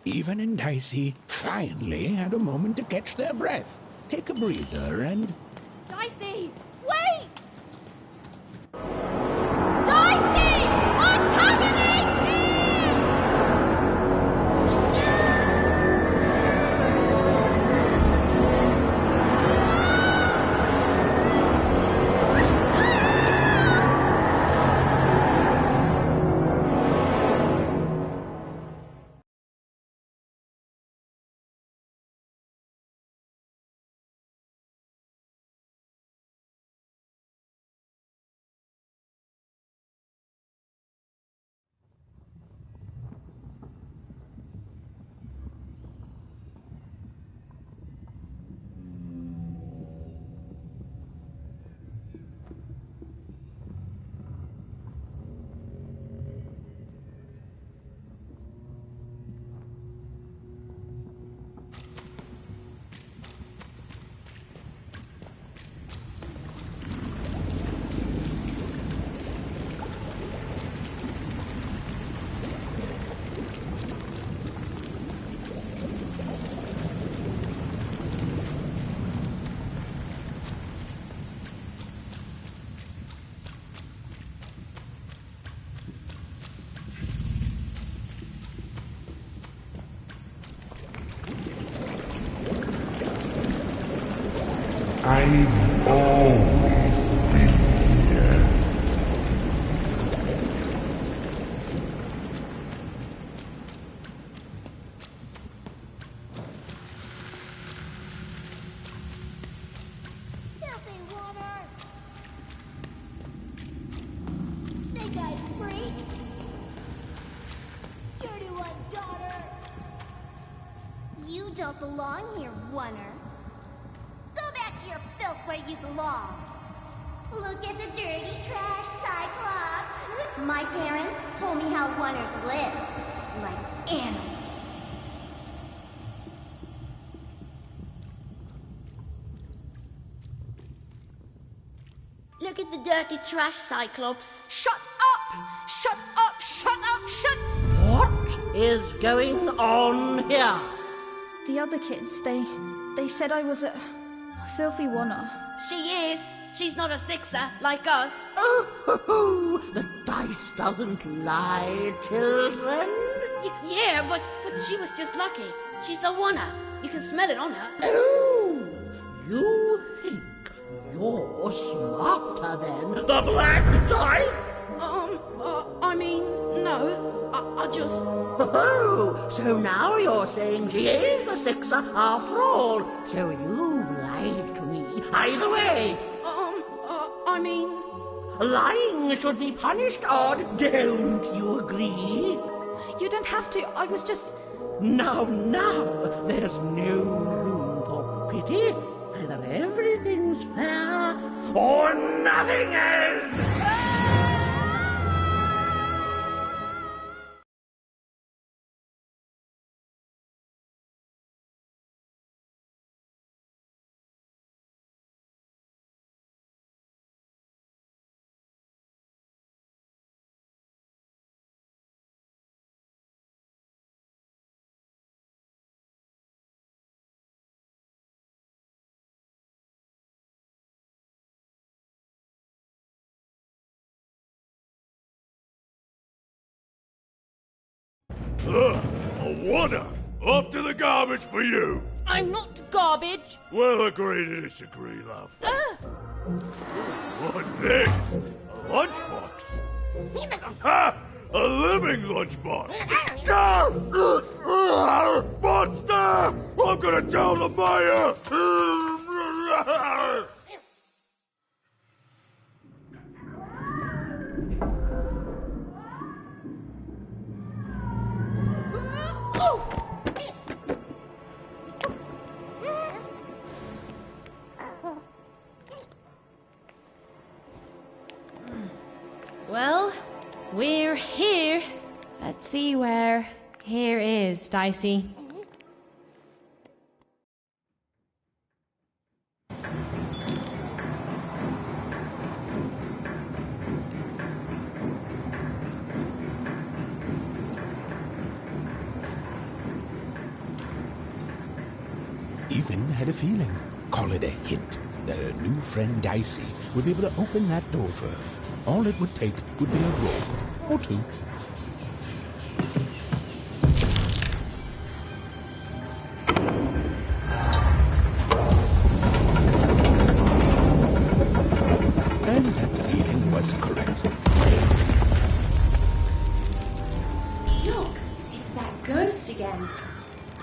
Even and Dicey finally had a moment to catch their breath, take a breather, and... Dicey, wait! Dicey! What's happening I've always been here. Filthy water! Snake-eyed freak! Dirty one, daughter! don't belong here, Oner. Go back to your filth where you belong. Look at the dirty trash, Cyclops. My parents told me how Oners live. Like animals. Look at the dirty trash, Cyclops. Shut up! Shut up! Shut up! Shut... What is going on here? The other kids, they said I was a filthy Oner. She is. She's not a sixer, like us. Oh, the dice doesn't lie, children. Yeah, but she was just lucky. She's a Oner. You can smell it on her. Oh, you think you're smarter than the black dice? I mean, no. I just... Oh, so now you're saying she is a sixer after all. So you've lied to me. Either way. I mean... Lying should be punished, Odd. Don't you agree? You don't have to. I was just... Now, there's no room for pity. Either everything's fair or nothing is. A Oner! Off to the garbage for you! I'm not garbage. We'll agree to disagree, love. What's this? A lunchbox? Ha! A living lunchbox! Monster! I'm gonna tell the mayor! Well, we're here. Let's see where here is, Dicey. Even had a feeling, call it a hint, that her new friend Dicey would be able to open that door for her. All it would take would be a roll or two. And that feeling was correct. Look, it's that ghost again.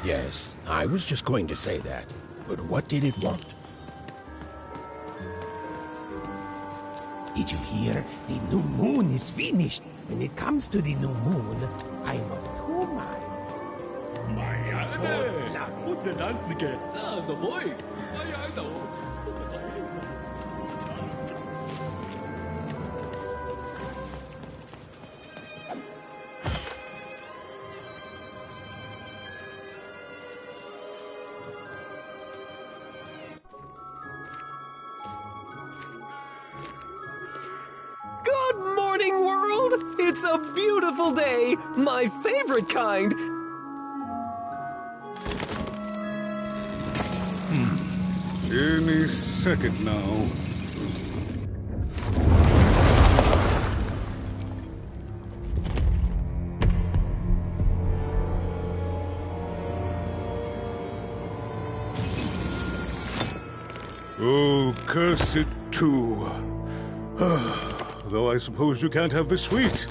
Yes, I was just going to say that. But what did it want? Did you hear? The new moon is finished. When it comes to the new moon, I'm of two minds. Good morning, world! It's a beautiful day, my favorite kind. Any second now. Oh, curse it too. Though I suppose you can't have the sweet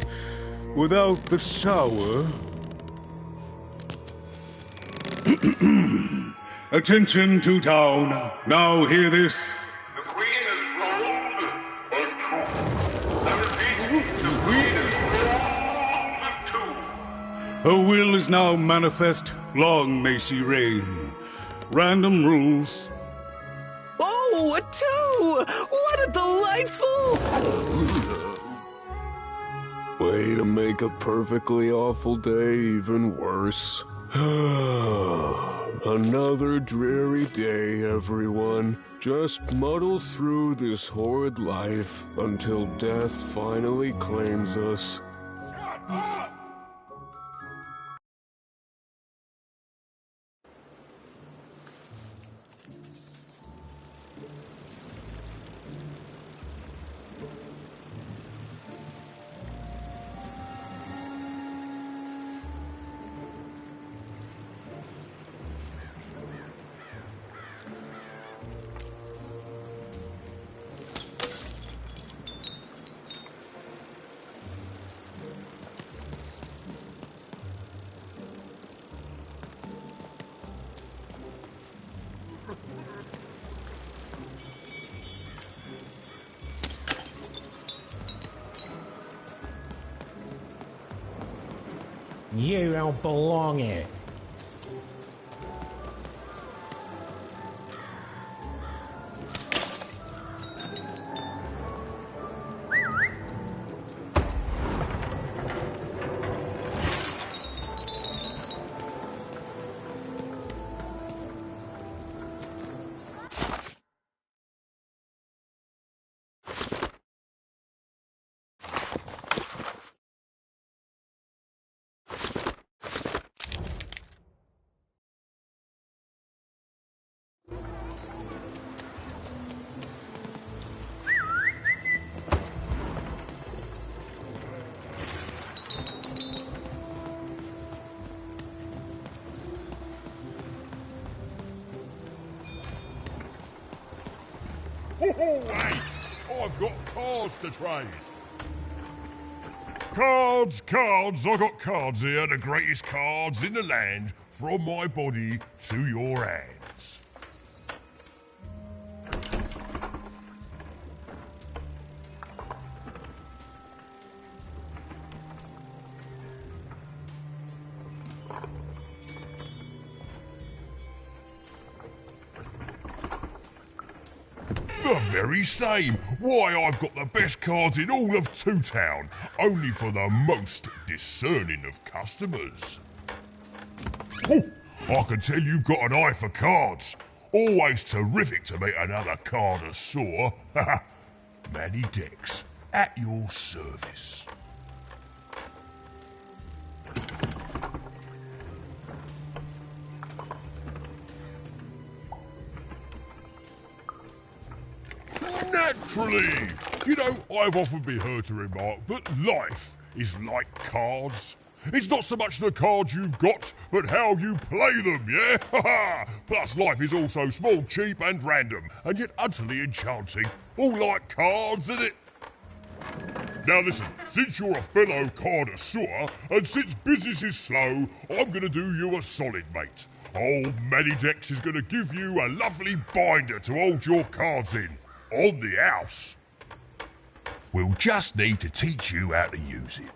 without the sour. Attention to town. Now hear this. The Queen is rolled of two. I repeat, the Queen is rolled of two. Her will is now manifest. Long may she reign. Random rules. Oh, a 2! What a delightful... Way to make a perfectly awful day even worse. Another dreary day, everyone. Just muddle through this horrid life until death finally claims us. You don't belong here. Hey, I've got cards to trade. Cards, cards, I got cards here, the greatest cards in the land, from my body to your hands. The very same. Why, I've got the best cards in all of Two Town, only for the most discerning of customers. Oh, I can tell you've got an eye for cards. Always terrific to meet another connoisseur. Manny Dex, at your service. Naturally! You know, I've often been heard to remark that life is like cards. It's not so much the cards you've got, but how you play them, yeah? Plus, life is also small, cheap and random, and yet utterly enchanting. All like cards, isn't it? Now listen, since you're a fellow connoisseur, and since business is slow, I'm going to do you a solid, mate. Old Manny Dex is going to give you a lovely binder to hold your cards in. On the house. We'll just need to teach you how to use it.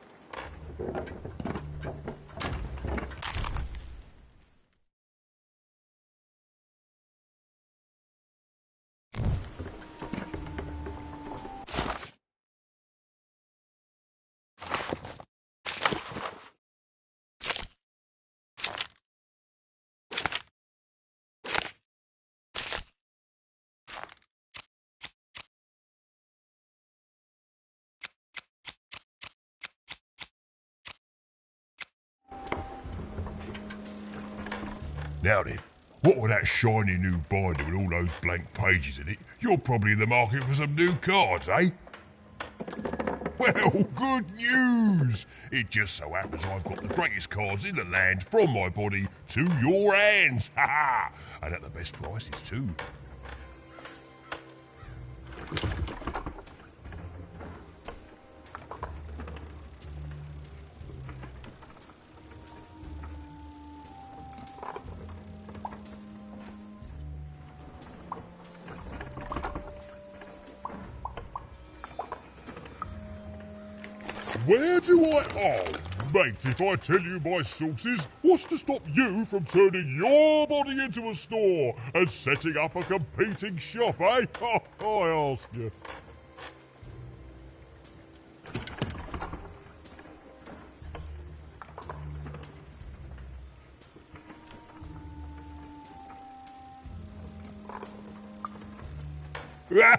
Now then, what with that shiny new binder with all those blank pages in it, you're probably in the market for some new cards, eh? Well, good news! It just so happens I've got the greatest cards in the land from my body to your hands, ha-ha! And at the best prices too. Where do I... Oh, Mate, if I tell you my sources, what's to stop you from turning your body into a store and setting up a competing shop, eh? I ask you. Yeah,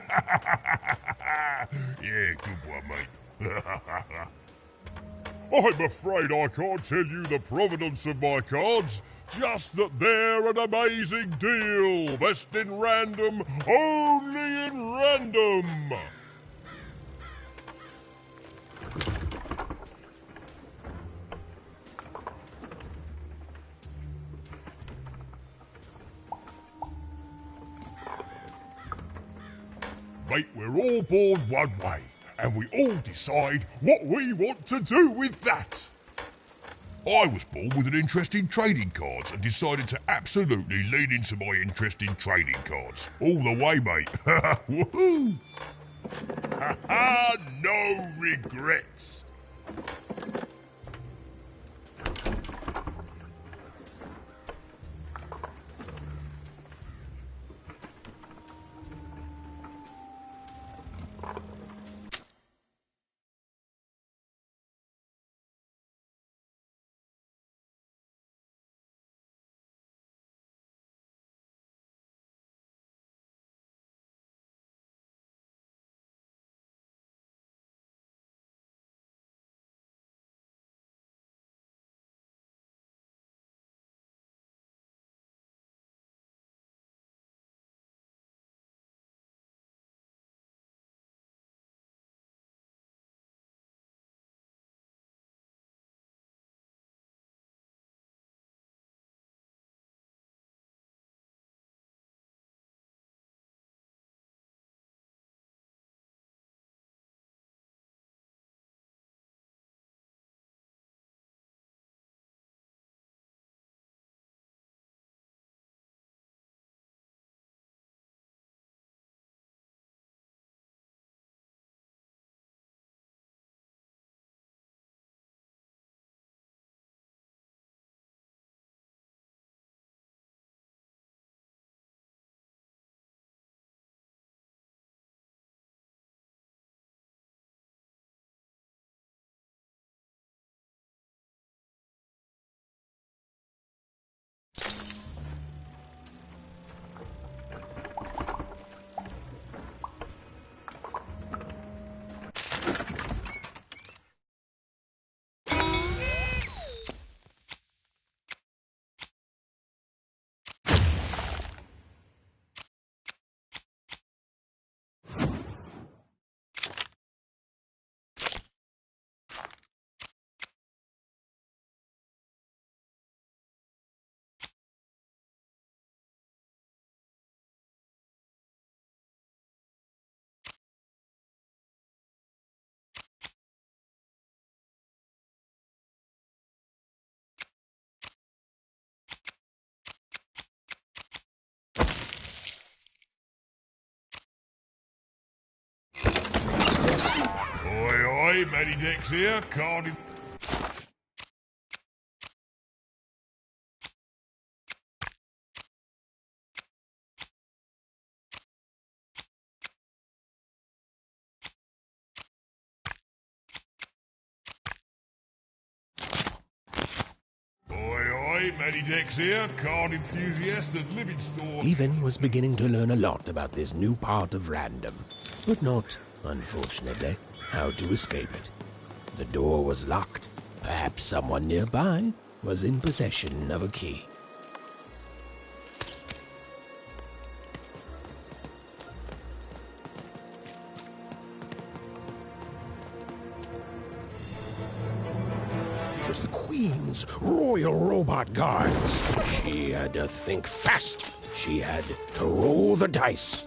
good one, mate. I'm afraid I can't tell you the provenance of my cards, just that they're an amazing deal. Best in random, only in random. Mate, we're all born one way, and we all decide what we want to do with that. I was born with an interest in trading cards and decided to absolutely lean into my interest in trading cards. All the way, mate. Woohoo! No regrets. Oi, Matty Dex here, Cardiff. Oi, Matty Dex here, card enthusiast at Living Store. Even was beginning to learn a lot about this new part of random, but not, unfortunately, how to escape it. The door was locked. Perhaps someone nearby was in possession of a key. It was the Queen's Royal Robot Guards. She had to think fast. She had to roll the dice.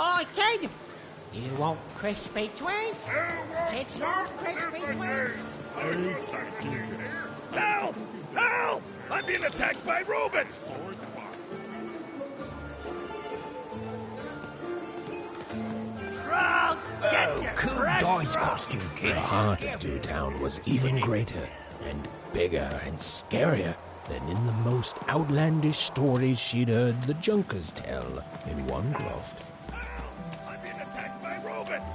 Oh, kid! You want crispy twins? Kids love crispy twins. Help! Help! I'm being attacked by robots! Shrug! Get your cool fresh dice shrug. costume, kid. The heart of Toontown was even greater and bigger and scarier than in the most outlandish stories she'd heard the Junkers tell in one croft. I'm being attacked by robots!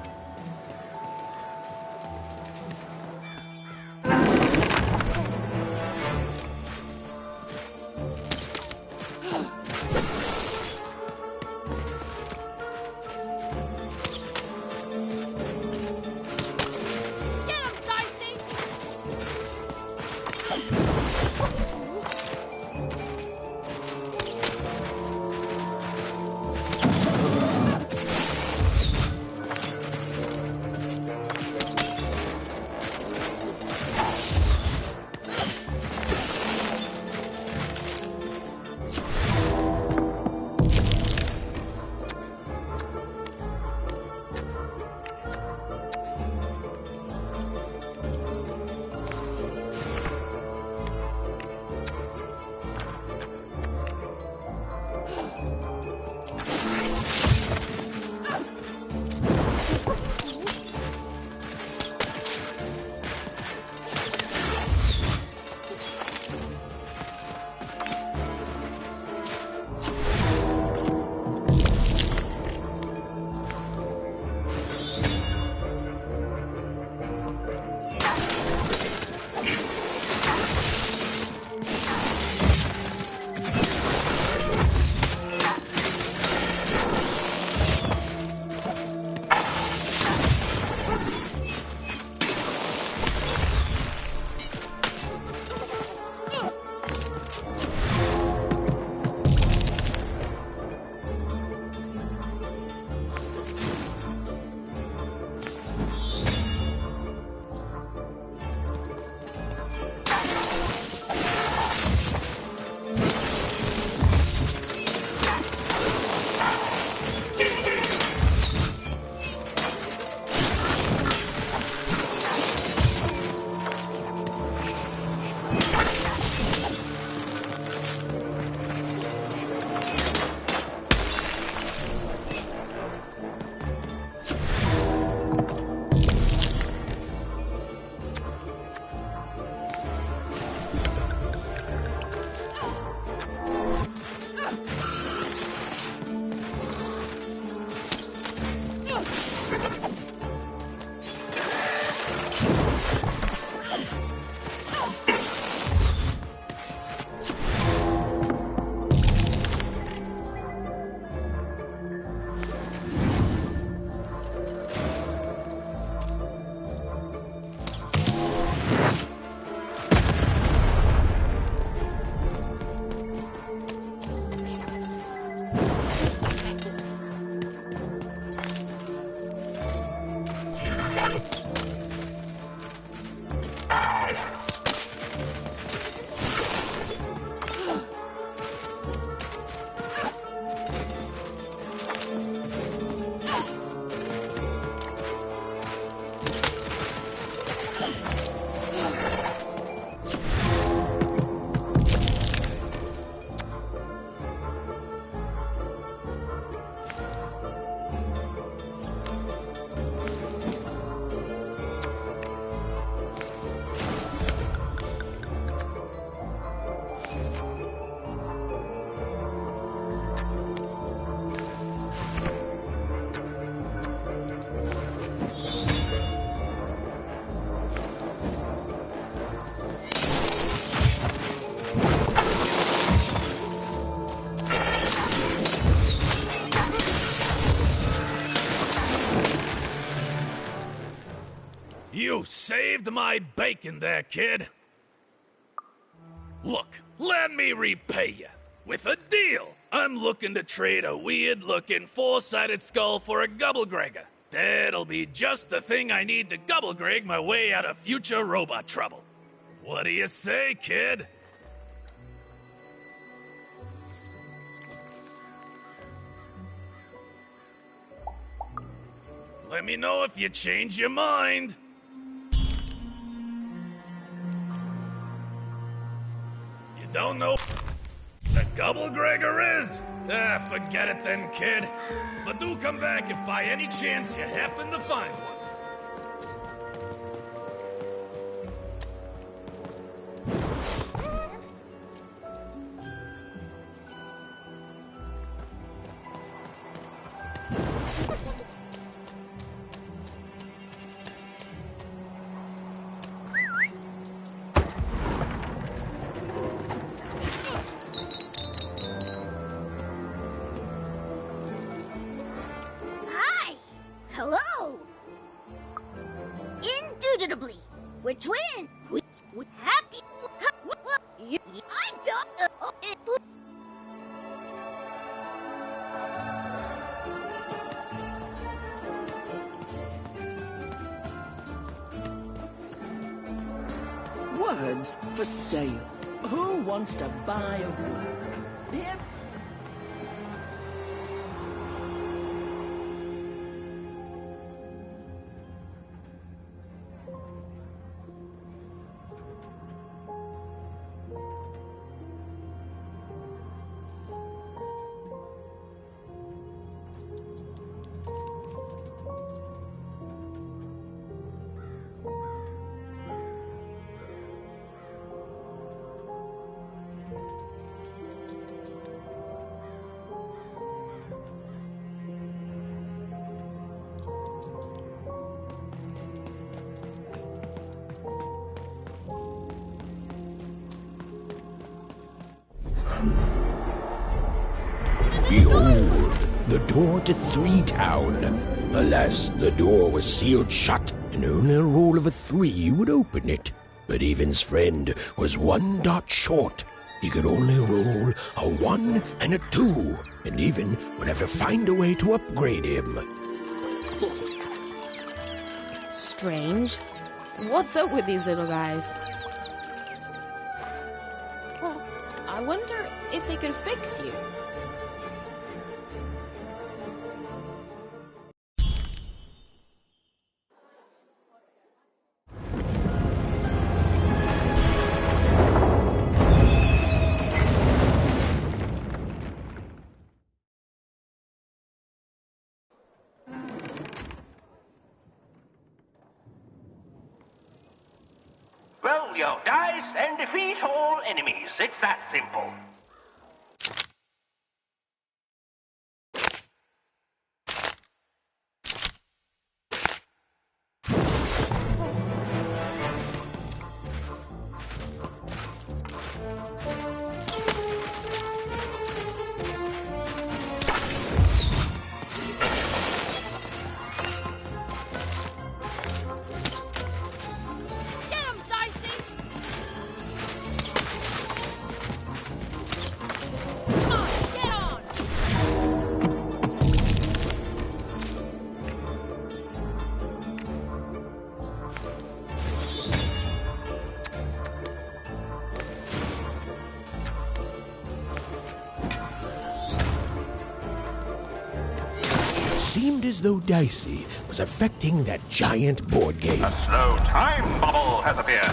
Get him, Dicey! You saved my bacon there, kid. Look, let me repay you. With a deal. I'm looking to trade a weird-looking four-sided skull for a Gubblegregger. That'll be just the thing I need to Gubblegreg my way out of future robot trouble. What do you say, kid? Let me know if you change your mind. You don't know the Gubblegregor is? Ah, forget it then, kid. But do come back if by any chance you happen to find one. Hi! Hello! Indubitably, we're twins. We're happy. I don't. Words for sale. Who wants to buy a word? Here. Behold, the door to Three Town. Alas, the door was sealed shut, and only a roll of a 3 would open it. But Even's friend was 1 dot short. He could only roll a 1 and a 2, and Even would have to find a way to upgrade him. Strange. What's up with these little guys? Well, I wonder if they could fix you. Roll your dice and defeat all enemies. It's that simple. Seemed as though Dicey was affecting that giant board game. A slow time bubble has appeared.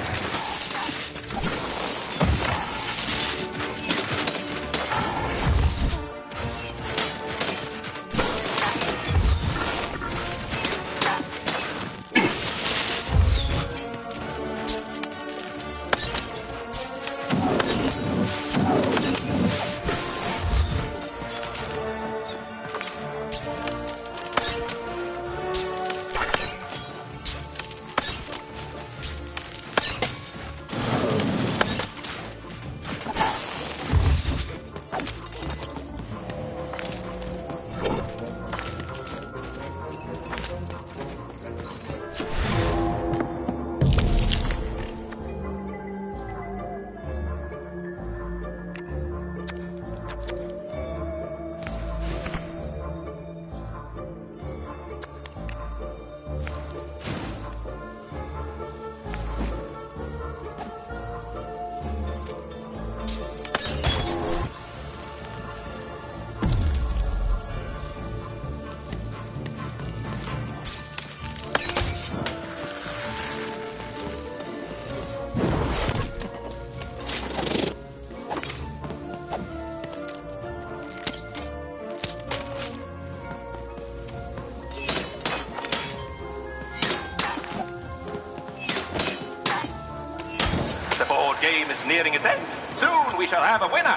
shall have a winner.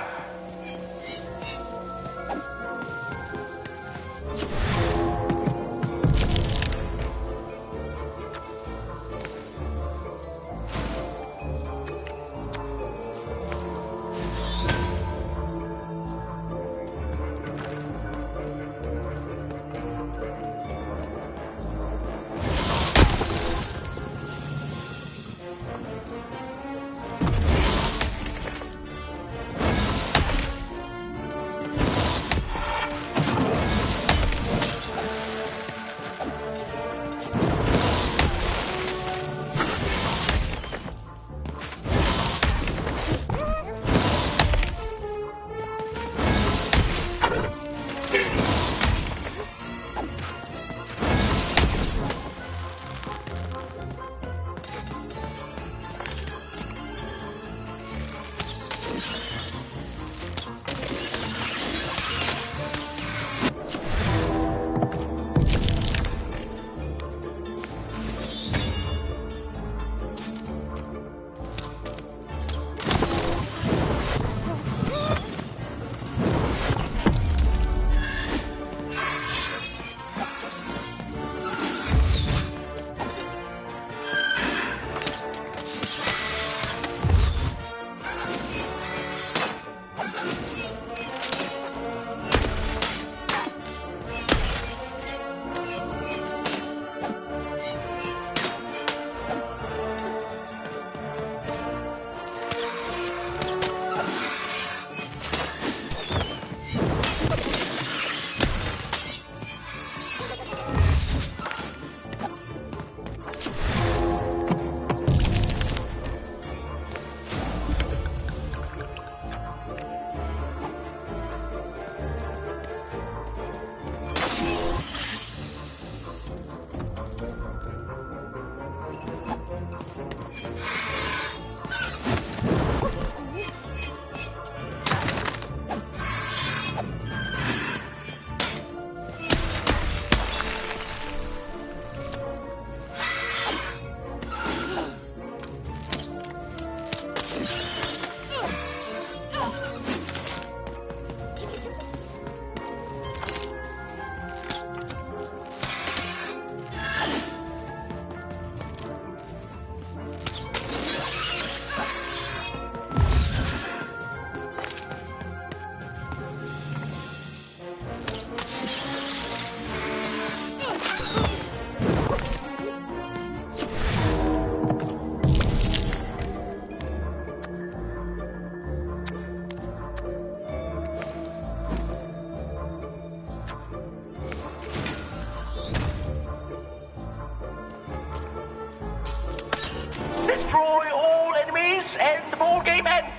Destroy all enemies and the ball game ends.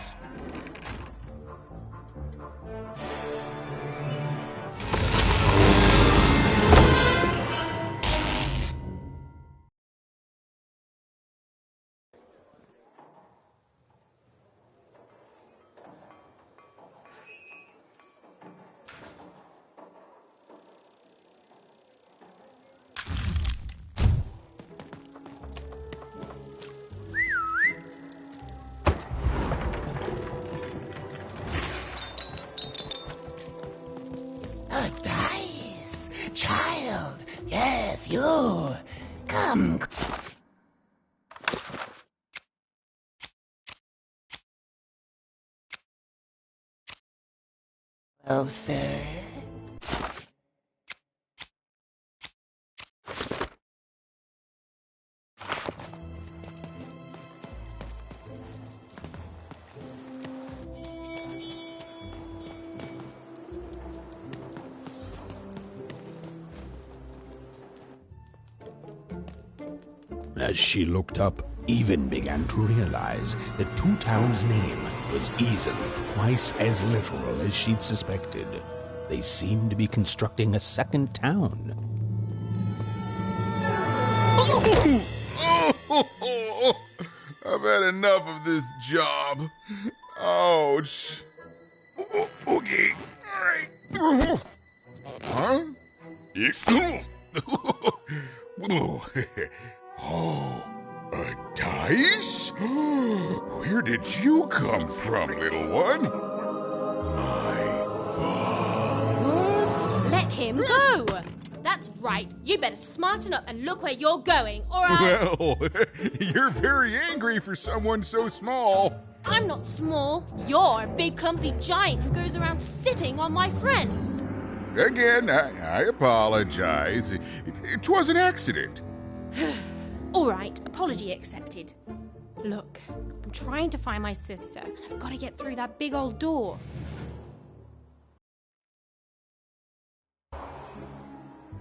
A dice! Child! Yes, you! Come! Closer. As she looked up, Even began to realize that Two Town's name was easily twice as literal as she'd suspected. They seemed to be constructing a second town. I've had enough of this job. Ouch. Okay. All right. Huh? Oh, a Dice? Where did you come from, little one? Let him go! That's right. You better smarten up and look where you're going, or Well, you're very angry for someone so small. I'm not small. You're a big, clumsy giant who goes around sitting on my friends. Again, I apologize. It was an accident. All right, apology accepted. Look, I'm trying to find my sister, and I've got to get through that big old door.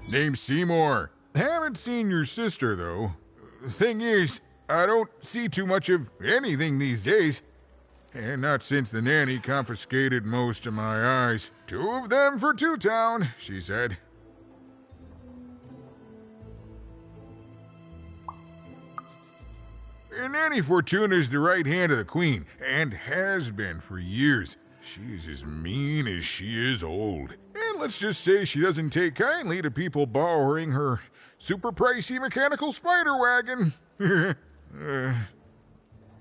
Name's Seymour. Haven't seen your sister, though. Thing is, I don't see too much of anything these days. And not since the nanny confiscated most of my eyes. 2 of them for Two Town, she said. Nanny Fortuna's the right hand of the Queen, and has been for years. She's as mean as she is old. And let's just say she doesn't take kindly to people borrowing her super pricey mechanical spider wagon.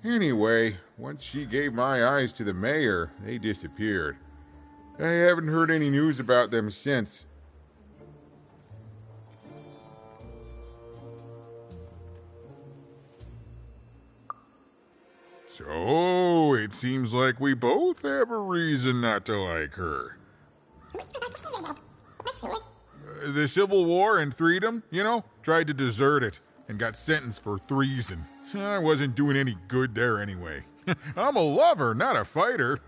Anyway, once she gave my eyes to the mayor, they disappeared. I haven't heard any news about them since. So, it seems like we both have a reason not to like her. The Civil War and Freedom, tried to desert it and got sentenced for treason. I wasn't doing any good there anyway. I'm a lover, not a fighter.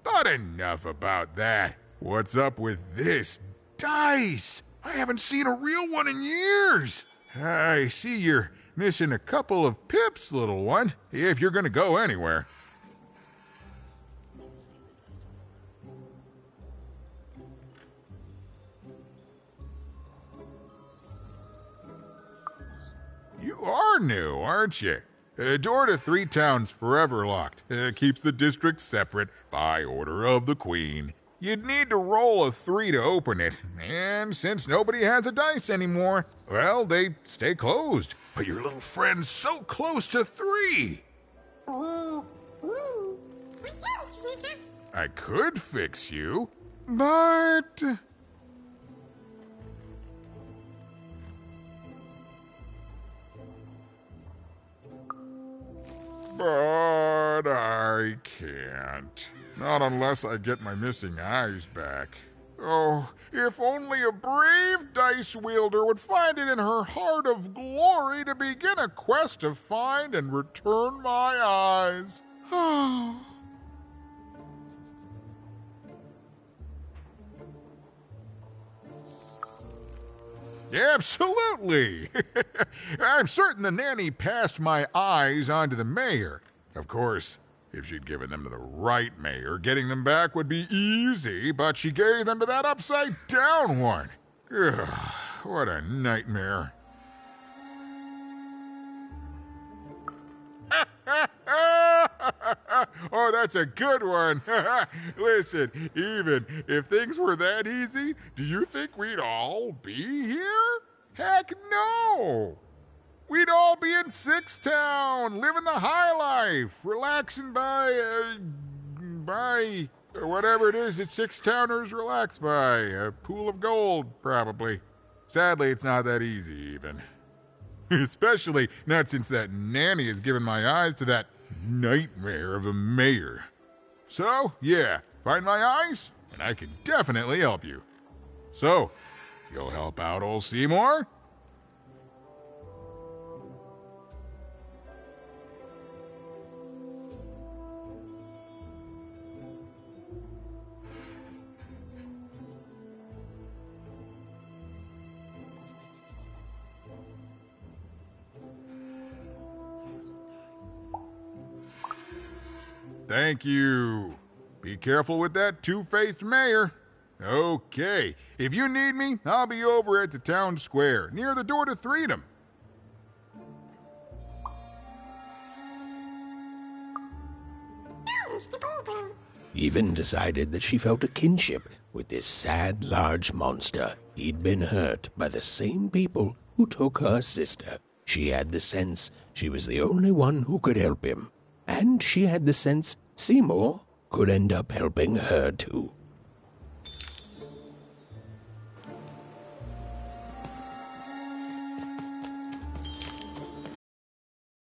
But enough about that. What's up with this dice? I haven't seen a real one in years. I see you're missing a couple of pips, little one, if you're gonna go anywhere. You are new, aren't you? Door to Three Town's forever locked. Keeps the district separate by order of the Queen. You'd need to roll a 3 to open it, and since nobody has a dice anymore, well, they stay closed. But your little friend's so close to 3. I could fix you, but... But I can't. Not unless I get my missing eyes back. Oh, if only a brave dice wielder would find it in her heart of glory to begin a quest to find and return my eyes. Absolutely! I'm certain the nanny passed my eyes on to the mayor. Of course, if she'd given them to the right mayor, getting them back would be easy, but she gave them to that upside-down one. Ugh, what a nightmare. Oh, that's a good one. Listen, even if things were that easy, do you think we'd all be here? Heck no! We'd all be in Sixtown, living the high life, relaxing by whatever it is that Sixtowners relax by. A pool of gold, probably. Sadly, it's not that easy, even. Especially not since that nanny has given my eyes to that nightmare of a mayor. So, yeah, find my eyes, and I can definitely help you. So, you'll help out old Seymour? Thank you. Be careful with that two-faced mayor. Okay, if you need me, I'll be over at the town square, near the door to Freedom. Even decided that she felt a kinship with this sad, large monster. He'd been hurt by the same people who took her sister. She had the sense she was the only one who could help him, and she had the sense Seymour could end up helping her too.